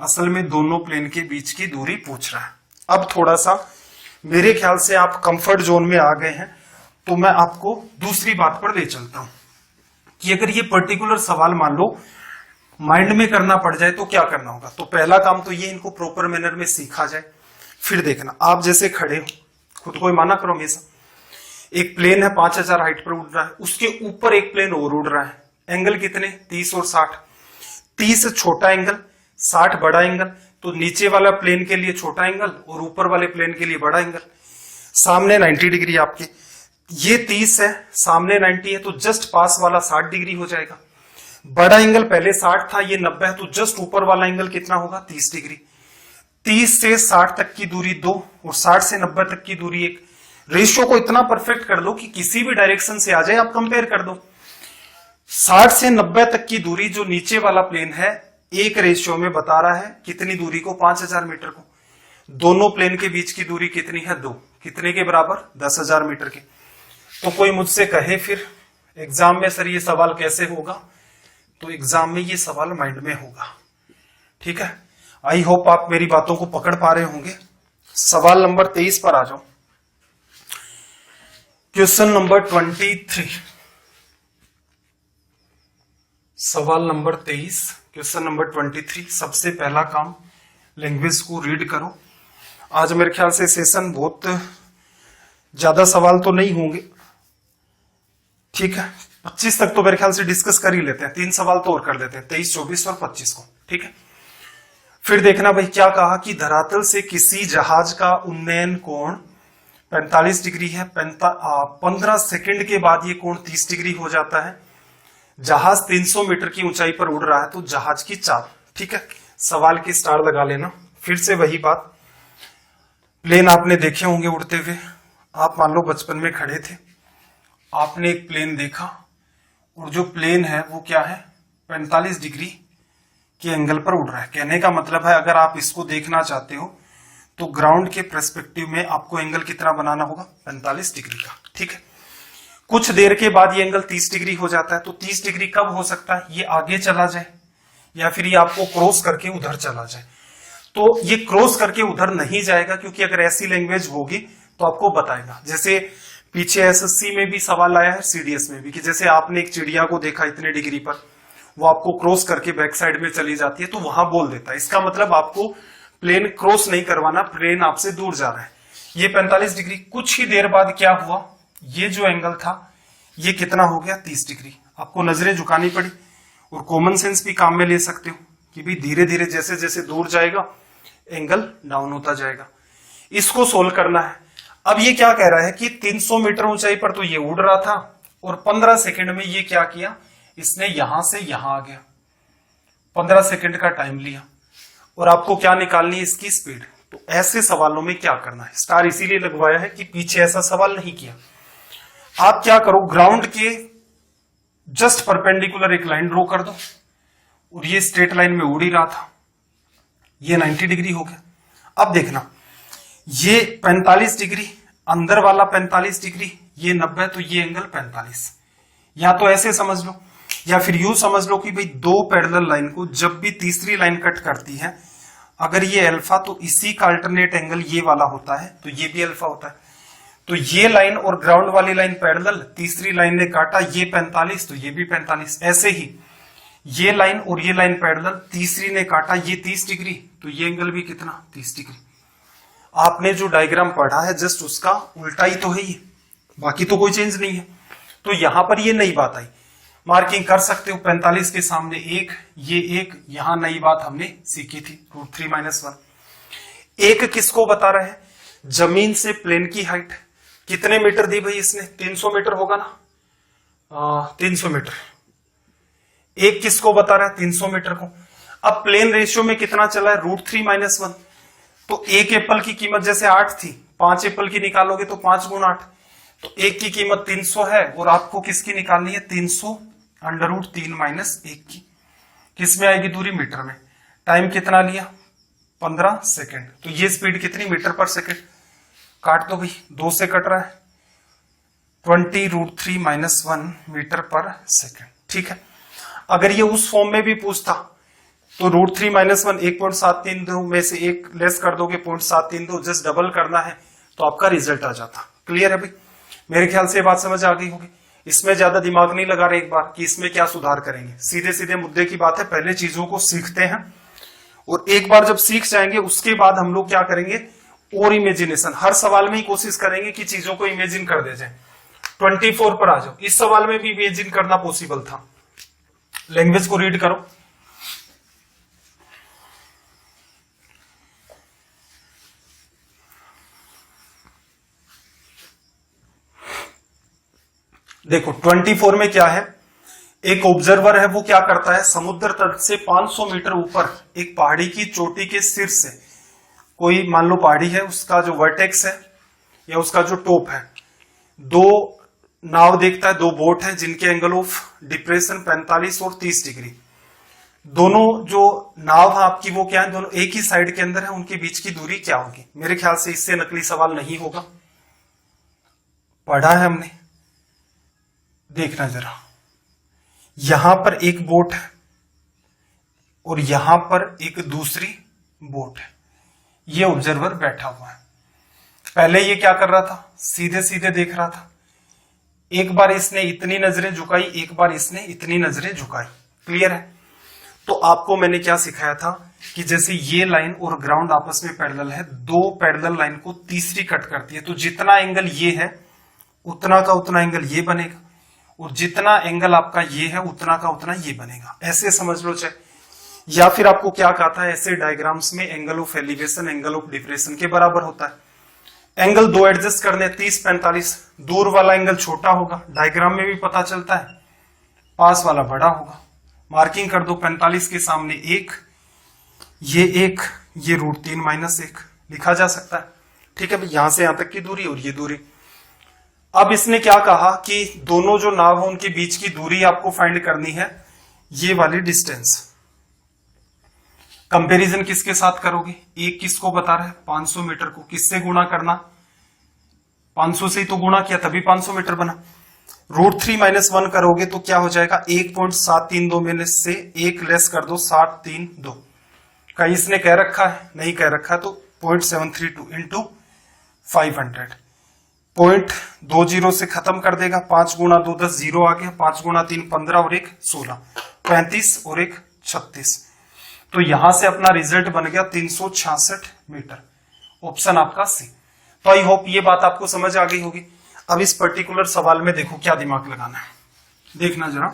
असल में दोनों प्लेन के बीच की दूरी पूछ रहा है। अब थोड़ा सा मेरे ख्याल से आप कंफर्ट जोन में आ गए हैं, तो मैं आपको दूसरी बात पर ले चलता हूं कि अगर ये पर्टिकुलर सवाल मान लो माइंड में करना पड़ जाए तो क्या करना होगा। तो पहला काम तो ये, इनको प्रॉपर मैनर में सीखा जाए। फिर देखना, आप जैसे खड़े हो, खुद को माना करो हमेशा। एक प्लेन है 5000 हाइट पर उड़ रहा है, उसके ऊपर एक प्लेन और उड़ रहा है। एंगल कितने, 30 और 60। 30 छोटा एंगल, 60 बड़ा एंगल। तो नीचे वाला प्लेन के लिए छोटा एंगल और ऊपर वाले प्लेन के लिए बड़ा एंगल। सामने 90 डिग्री आपके, ये 30 है, सामने 90 है, तो जस्ट पास वाला 60 डिग्री हो जाएगा। बड़ा एंगल पहले 60 था, ये 90 है, तो जस्ट ऊपर वाला एंगल कितना होगा, 30 डिग्री। 30 से 60 तक की दूरी 2 और 60 से 90 तक की दूरी 1। रेशियो को इतना परफेक्ट कर लो कि किसी भी डायरेक्शन से आ जाए, आप कंपेयर कर दो। 60 से 90 तक की दूरी जो नीचे वाला प्लेन है, एक रेशियो में बता रहा है कितनी दूरी को, 5000 मीटर को। दोनों प्लेन के बीच की दूरी कितनी है, 2। कितने के बराबर, 10,000 मीटर के। तो कोई मुझसे कहे फिर एग्जाम में सर ये सवाल कैसे होगा, तो एग्जाम में ये सवाल माइंड में होगा। ठीक है, आई होप आप मेरी बातों को पकड़ पा रहे होंगे। सवाल नंबर 23 पर आ जाओ। क्वेश्चन नंबर 23, सवाल नंबर 23, क्वेश्चन नंबर 23। सबसे पहला काम, लैंग्वेज को रीड करो। आज मेरे ख्याल से सेशन बहुत ज्यादा सवाल तो नहीं होंगे। ठीक है, 25 तक तो मेरे ख्याल से डिस्कस कर ही लेते हैं। 3 सवाल तो और कर लेते हैं, 23, 24 और 25 को। ठीक है, फिर देखना भाई क्या कहा कि धरातल से किसी जहाज का उन्नयन कोण 45 डिग्री है। 15 सेकंड के बाद ये कोण 30 डिग्री हो जाता है। जहाज 300 मीटर की ऊंचाई पर उड़ रहा है, तो जहाज की चाल। ठीक है, सवाल की स्टार लगा लेना। फिर से वही बात, प्लेन आपने देखे होंगे उड़ते हुए। आप मान लो बचपन में खड़े थे, आपने एक प्लेन देखा और जो प्लेन है वो क्या है, 45 डिग्री के एंगल पर उड़ रहा है। कहने का मतलब है अगर आप इसको देखना चाहते हो तो ग्राउंड के पर्सपेक्टिव में आपको एंगल कितना बनाना होगा, 45 डिग्री का। ठीक है, कुछ देर के बाद ये एंगल 30 डिग्री हो जाता है। तो 30 डिग्री कब हो सकता है, ये आगे चला जाए या फिर ये आपको क्रॉस करके उधर चला जाए। तो ये क्रॉस करके उधर नहीं जाएगा, क्योंकि अगर ऐसी लैंग्वेज होगी तो आपको बताएगा। जैसे पीछे एसएससी में भी सवाल आया है, सीडीएस में भी, कि जैसे आपने एक चिड़िया को देखा इतने डिग्री पर, वो आपको क्रॉस करके बैक साइड में चली जाती है, तो वहां बोल देता है। इसका मतलब आपको प्लेन क्रॉस नहीं करवाना, प्लेन आपसे दूर जा रहा है। ये 45 डिग्री। कुछ ही देर बाद क्या हुआ, ये जो एंगल था ये कितना हो गया 30 डिग्री। आपको नजरें झुकानी पड़ी और कॉमन सेंस भी काम में ले सकते हो कि भी धीरे धीरे जैसे जैसे दूर जाएगा एंगल डाउन होता जाएगा। इसको सोल्व करना है। अब ये क्या कह रहा है कि 300 मीटर ऊंचाई पर तो ये उड़ रहा था और 15 सेकंड में ये क्या किया, इसने यहां से यहां आ गया। 15 सेकंड का टाइम लिया और आपको क्या निकालनी है, इसकी स्पीड। तो ऐसे सवालों में क्या करना है, स्टार इसीलिए लगवाया है कि पीछे ऐसा सवाल नहीं किया। आप क्या करो, ग्राउंड के जस्ट परपेंडिकुलर एक लाइन ड्रॉ कर दो और ये स्ट्रेट लाइन में उड़ ही रहा था, ये 90 डिग्री हो गया। अब देखना ये 45 डिग्री, अंदर वाला 45 डिग्री, ये 90, तो ये एंगल 45। या तो ऐसे समझ लो या फिर यूं समझ लो कि भाई दो पैरेलल लाइन को जब भी तीसरी लाइन कट करती है, अगर ये अल्फा तो इसी का अल्टरनेट एंगल ये वाला होता है, तो ये भी अल्फा होता है। तो ये लाइन और ग्राउंड वाली लाइन पैरेलल, तीसरी लाइन ने काटा ये 45 तो ये भी 45। ऐसे ही ये लाइन और ये लाइन पैरेलल, तीसरी ने काटा ये 30 डिग्री तो ये एंगल भी कितना 30 डिग्री। आपने जो डायग्राम पढ़ा है जस्ट उसका उल्टा ही तो है ये, बाकी तो कोई चेंज नहीं है। तो यहां पर ये नई बात आई, मार्किंग कर सकते हो 45 के सामने एक, ये एक, यहां नई बात हमने सीखी थी √3 - 1। एक किसको बता रहे हैं, जमीन से प्लेन की हाइट कितने मीटर दी भाई इसने, 300 मीटर होगा ना, 300 मीटर। एक किसको बता रहा है 300 मीटर को। अब प्लेन रेशियो में कितना चला है, √3 - 1। तो एक एप्पल की कीमत जैसे 8 थी, 5 एप्पल की निकालोगे तो 5 × 8, तो एक की कीमत 300 है और आपको किसकी निकालनी है 300 √3 - 1 की। किस में आएगी दूरी, मीटर में। टाइम कितना लिया 15 सेकेंड। तो ये स्पीड कितनी मीटर पर सेकेंड, काट दो भाई, 2 से कट रहा है, 20 √3 - 1 मीटर पर सेकेंड। ठीक है, अगर ये उस फॉर्म में भी पूछता तो √3 - 1 1.732 में से एक लेस कर दोगे 0.732, जस्ट डबल करना है तो आपका रिजल्ट आ जाता। क्लियर है भाई, मेरे ख्याल से ये बात समझ आ गई होगी। इसमें ज्यादा दिमाग नहीं लगा रहे एक बार कि इसमें क्या सुधार करेंगे, सीधे सीधे मुद्दे की बात है। पहले चीजों को सीखते हैं और एक बार जब सीख जाएंगे उसके बाद हम लोग क्या करेंगे, और इमेजिनेशन हर सवाल में ही कोशिश करेंगे कि चीजों को इमेजिन कर दे जाए। 24 पर आ जाओ, इस सवाल में भी इमेजिन करना पॉसिबल था। लैंग्वेज को रीड करो, देखो 24 में क्या है, एक ऑब्जर्वर है, वो क्या करता है, समुद्र तट से 500 मीटर ऊपर एक पहाड़ी की चोटी के सिर से, कोई मान लो पहाड़ी है, उसका जो वर्टेक्स है या उसका जो टॉप है, दो नाव देखता है, दो बोट है जिनके एंगल ऑफ डिप्रेशन 45 और 30 डिग्री। दोनों जो नाव है आपकी वो क्या है, दोनों एक ही साइड के अंदर है, उनके बीच की दूरी क्या होगी। मेरे ख्याल से इससे नकली सवाल नहीं होगा, पढ़ा है हमने। देखना जरा, यहां पर एक बोट है और यहां पर एक दूसरी बोट है, ये ऑब्जर्वर बैठा हुआ है। पहले ये क्या कर रहा था, सीधे सीधे देख रहा था। एक बार इसने इतनी नजरें झुकाई, एक बार इसने इतनी नजरें झुकाई। क्लियर है। तो आपको मैंने क्या सिखाया था कि जैसे ये लाइन और ग्राउंड आपस में पैरेलल है, दो पैरेलल लाइन को तीसरी कट करती है, तो जितना एंगल ये है उतना का उतना एंगल ये बनेगा और जितना एंगल आपका ये है उतना का उतना ये बनेगा। ऐसे समझ लो चाहे, या फिर आपको क्या कहा था, ऐसे डायग्राम्स में angle of elevation angle of depression के बराबर होता है। एंगल दो एडजस्ट करने 30 45, दूर वाला एंगल छोटा होगा, डायग्राम में भी पता चलता है, पास वाला बड़ा होगा। मार्किंग कर दो, 45 के सामने एक, ये √3 - 1 लिखा जा सकता है। ठीक है, यहां से यहां तक की दूरी और ये दूरी। अब इसने क्या कहा कि दोनों जो नाव है उनके बीच की दूरी आपको फाइंड करनी है, ये वाली डिस्टेंस। कंपैरिजन किसके साथ करोगे, एक किसको बता रहा है 500 मीटर को, किससे गुणा करना, 500 से ही तो गुणा किया तभी 500 मीटर बना। √3 - 1 करोगे तो क्या हो जाएगा, 1.732 में से एक लेस कर दो 732। कहीं इसने कह रखा है, नहीं कह रखा, तो 0.732 इंटू 500, 0.20 से खत्म कर देगा। 5 × 2 10, 0 आ गया, 5 × 3 15 और एक 16, 35 और एक 36। तो यहां से अपना रिजल्ट बन गया 366 मीटर, ऑप्शन आपका सी। तो आई होप ये बात आपको समझ आ गई होगी। अब इस पर्टिकुलर सवाल में देखो क्या दिमाग लगाना है, देखना जरा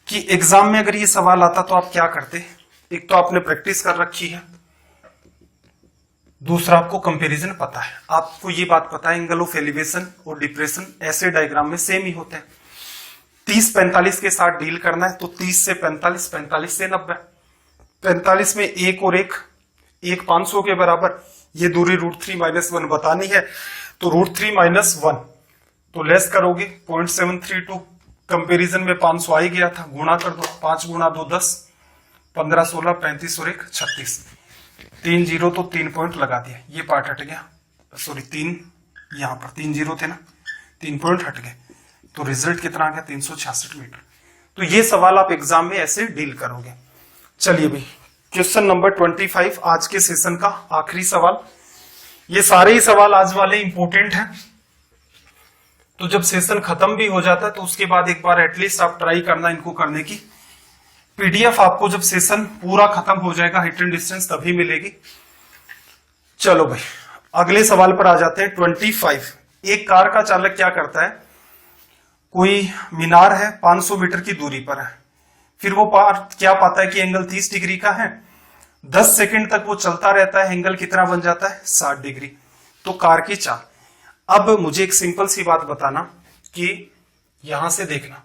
कि एग्जाम में अगर ये सवाल आता तो आप क्या करते। एक तो आपने प्रैक्टिस कर रखी है, दूसरा आपको कंपैरिजन पता है, आपको ये बात पता है एंगल ऑफ एलिवेशन और डिप्रेशन ऐसे डायग्राम में सेम ही होते हैं। 30-45 के साथ डील करना है तो 30 से 45, 45 से 90, 45 में एक और एक 500 के बराबर, ये दूरी √3 - 1 बतानी है तो √3 - 1 तो लेस करोगे 0.732, कंपेरिजन में 500 आ ही गया था, गुणा कर दो, 5 × 2 10, 15 16 35 और 1 36, 3 0 तो 3 पॉइंट लगा दिया, ये पार्ट हट गया, सॉरी 3 यहां पर 3 0 थे ना, 3 पॉइंट हट गए, तो रिजल्ट कितना आ गया 366 मीटर। तो ये सवाल आप एग्जाम में ऐसे डील करोगे। चलिए भाई क्वेश्चन नंबर 25 आज के सेशन का आखिरी सवाल। ये सारे ही सवाल आज वाले इंपॉर्टेंट हैं, तो जब सेशन खत्म भी हो जाता है तो उसके बाद एक बार एटलीस्ट आप ट्राई करना इनको करने की। पीडीएफ आपको जब सेशन पूरा खत्म हो जाएगा हाइट एंड डिस्टेंस तभी मिलेगी। चलो भाई अगले सवाल पर आ जाते हैं 25। एक कार का चालक क्या करता है, कोई मीनार है 500 मीटर की दूरी पर है, फिर वो क्या पाता है कि एंगल 30 डिग्री का है, 10 सेकंड तक वो चलता रहता है, एंगल कितना बन जाता है 60 डिग्री। तो कार की चाल। अब मुझे एक सिंपल सी बात बताना कि यहां से देखना,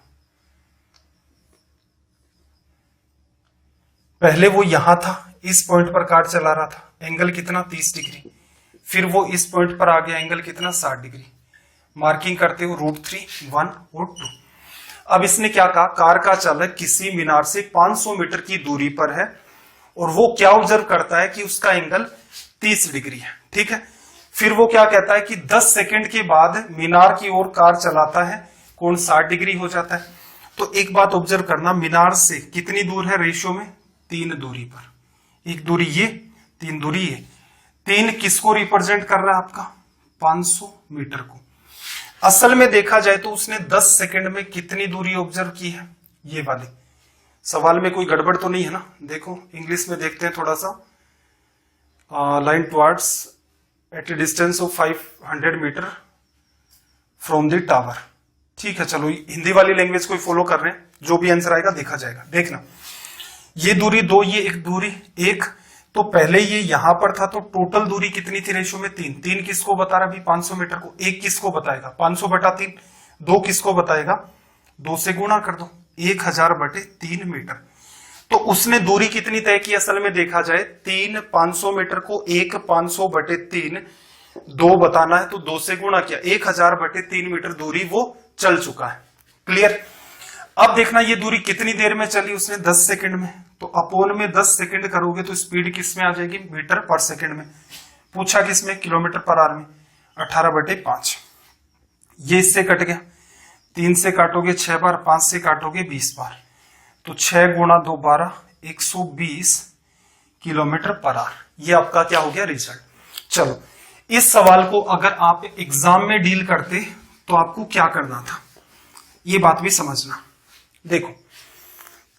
पहले वो यहां था, इस पॉइंट पर कार चला रहा था, एंगल कितना 30 डिग्री, फिर वो इस पॉइंट पर आ गया, एंगल कितना 60 डिग्री, मार्किंग करते हो √3, 1 और 2। अब इसने क्या कहा, कार का चालक किसी मीनार से 500 मीटर की दूरी पर है और वो क्या ऑब्जर्व करता है कि उसका एंगल 30 डिग्री है, ठीक है। फिर वो क्या कहता है कि 10 सेकंड के बाद मीनार की ओर कार चलाता है, कोण 60 डिग्री हो जाता है। तो एक बात ऑब्जर्व करना, मीनार से कितनी दूर है रेशियो में, 3 दूरी पर, एक दूरी ये, 3 दूरी ये, 3 किसको रिप्रेजेंट कर रहा है आपका 500 मीटर को। असल में देखा जाए तो उसने 10 सेकंड में कितनी दूरी ऑब्जर्व की है, ये वाली। सवाल में कोई गड़बड़ तो नहीं है ना, देखो इंग्लिश में देखते हैं थोड़ा सा, line towards at a distance of 500 metre from the tower, ठीक है। चलो हिंदी वाली लैंग्वेज को फॉलो कर रहे हैं, जो भी आंसर आएगा देखा जाएगा। देखना ये दूरी 2, ये एक दूरी 1, तो पहले ये यहां पर था तो टोटल दूरी कितनी थी रेशियो में 3, 3 किसको बता रहा है 500 मीटर को, 1 किसको बताएगा 500/3, 2 किसको बताएगा 2 से गुणा कर दो, 1000/3 मीटर। तो उसने दूरी कितनी तय की, असल में देखा जाए 3 500 मीटर को 1 500/3 2 बताना है तो 2 से गुणा किया, 1000/3 मीटर दूरी वो चल चुका है। क्लियर। अब देखना ये दूरी कितनी देर में चली, उसने 10 सेकंड में, तो अपोन में 10 सेकंड करोगे तो स्पीड किस में आ जाएगी, मीटर पर सेकंड में। पूछा किसमें, किलोमीटर पर आवर में, 18/5। ये इससे कट गया, 3 से काटोगे 6 बार, 5 से काटोगे 20 बार, तो 6 × 2 12, 120 किलोमीटर पर आवर। ये आपका क्या हो गया रिजल्ट। चलो इस सवाल को अगर आप एग्जाम में डील करते तो आपको क्या करना था, ये बात भी समझना। देखो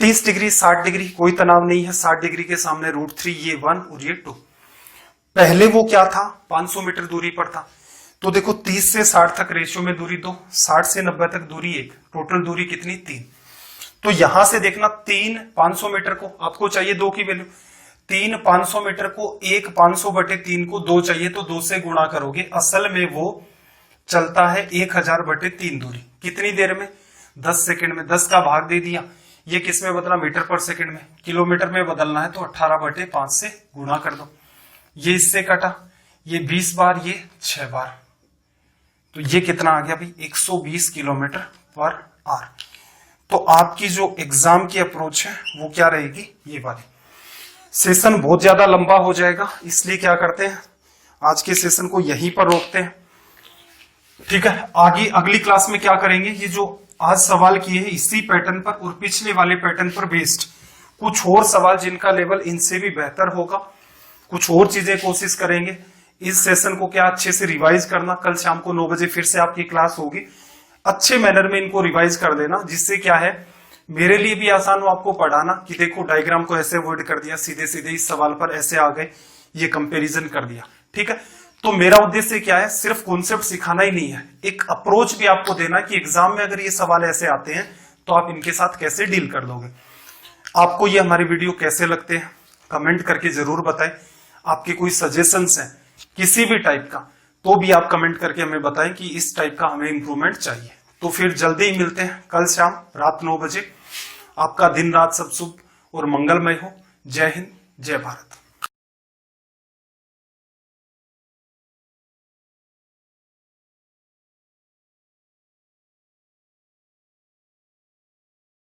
30 डिग्री 60 डिग्री कोई तनाव नहीं है, 60 डिग्री के सामने √3, ये 1 और ये 2। पहले वो क्या था 500 मीटर दूरी पर था, तो देखो 30 से 60 तक रेशियो में दूरी 2, 60 से 90 तक दूरी 1, टोटल दूरी कितनी 3। तो यहां से देखना 3 500 मीटर को आपको चाहिए 2 की वैल्यू, 3 500 मीटर को 1 500/3 को 2 चाहिए तो 2 से गुणा करोगे। असल में वो चलता है 1000/3 दूरी, कितनी देर में 10 सेकंड में, 10 का भाग दे दिया, ये किस में बदला मीटर पर सेकंड में, किलोमीटर में बदलना है तो 18/5 से गुणा कर दो। ये इससे कटा, ये 20 बार, ये 6 बार, तो ये कितना आ गया भाई 120 किलोमीटर पर आवर। तो आपकी जो एग्जाम की अप्रोच है वो क्या रहेगी, ये वाली। सेशन बहुत ज्यादा लंबा हो जाएगा, इसलिए क्या करते हैं आज के सेशन को यहीं पर रोकते हैं, ठीक है। आगे अगली क्लास में क्या करेंगे, ये जो आज सवाल किए हैं इसी पैटर्न पर और पिछले वाले पैटर्न पर बेस्ड कुछ और सवाल जिनका लेवल इनसे भी बेहतर होगा, कुछ और चीजें कोशिश करेंगे। इस सेशन को क्या अच्छे से रिवाइज करना, कल शाम को 9 बजे फिर से आपकी क्लास होगी, अच्छे मैनर में इनको रिवाइज कर देना, जिससे क्या है मेरे लिए भी आसान हो आपको पढ़ाना कि देखो डायग्राम को ऐसे अवॉइड कर दिया, सीधे सीधे इस सवाल पर ऐसे आ गए, ये कंपैरिजन कर दिया, ठीक है। तो मेरा उद्देश्य क्या है, सिर्फ कॉन्सेप्ट सिखाना ही नहीं है, एक अप्रोच भी आपको देना कि एग्जाम में अगर ये सवाल ऐसे आते हैं तो आप इनके साथ कैसे डील कर लोगे। आपको ये हमारे वीडियो कैसे लगते हैं कमेंट करके जरूर बताएं। आपके कोई सजेशंस हैं किसी भी टाइप का तो भी आप कमेंट करके हमें बताएं कि इस टाइप का हमें इंप्रूवमेंट चाहिए। तो फिर जल्दी ही मिलते हैं कल शाम रात 9 बजे। आपका दिन रात सब शुभ और मंगलमय हो। जय हिंद, जय भारत।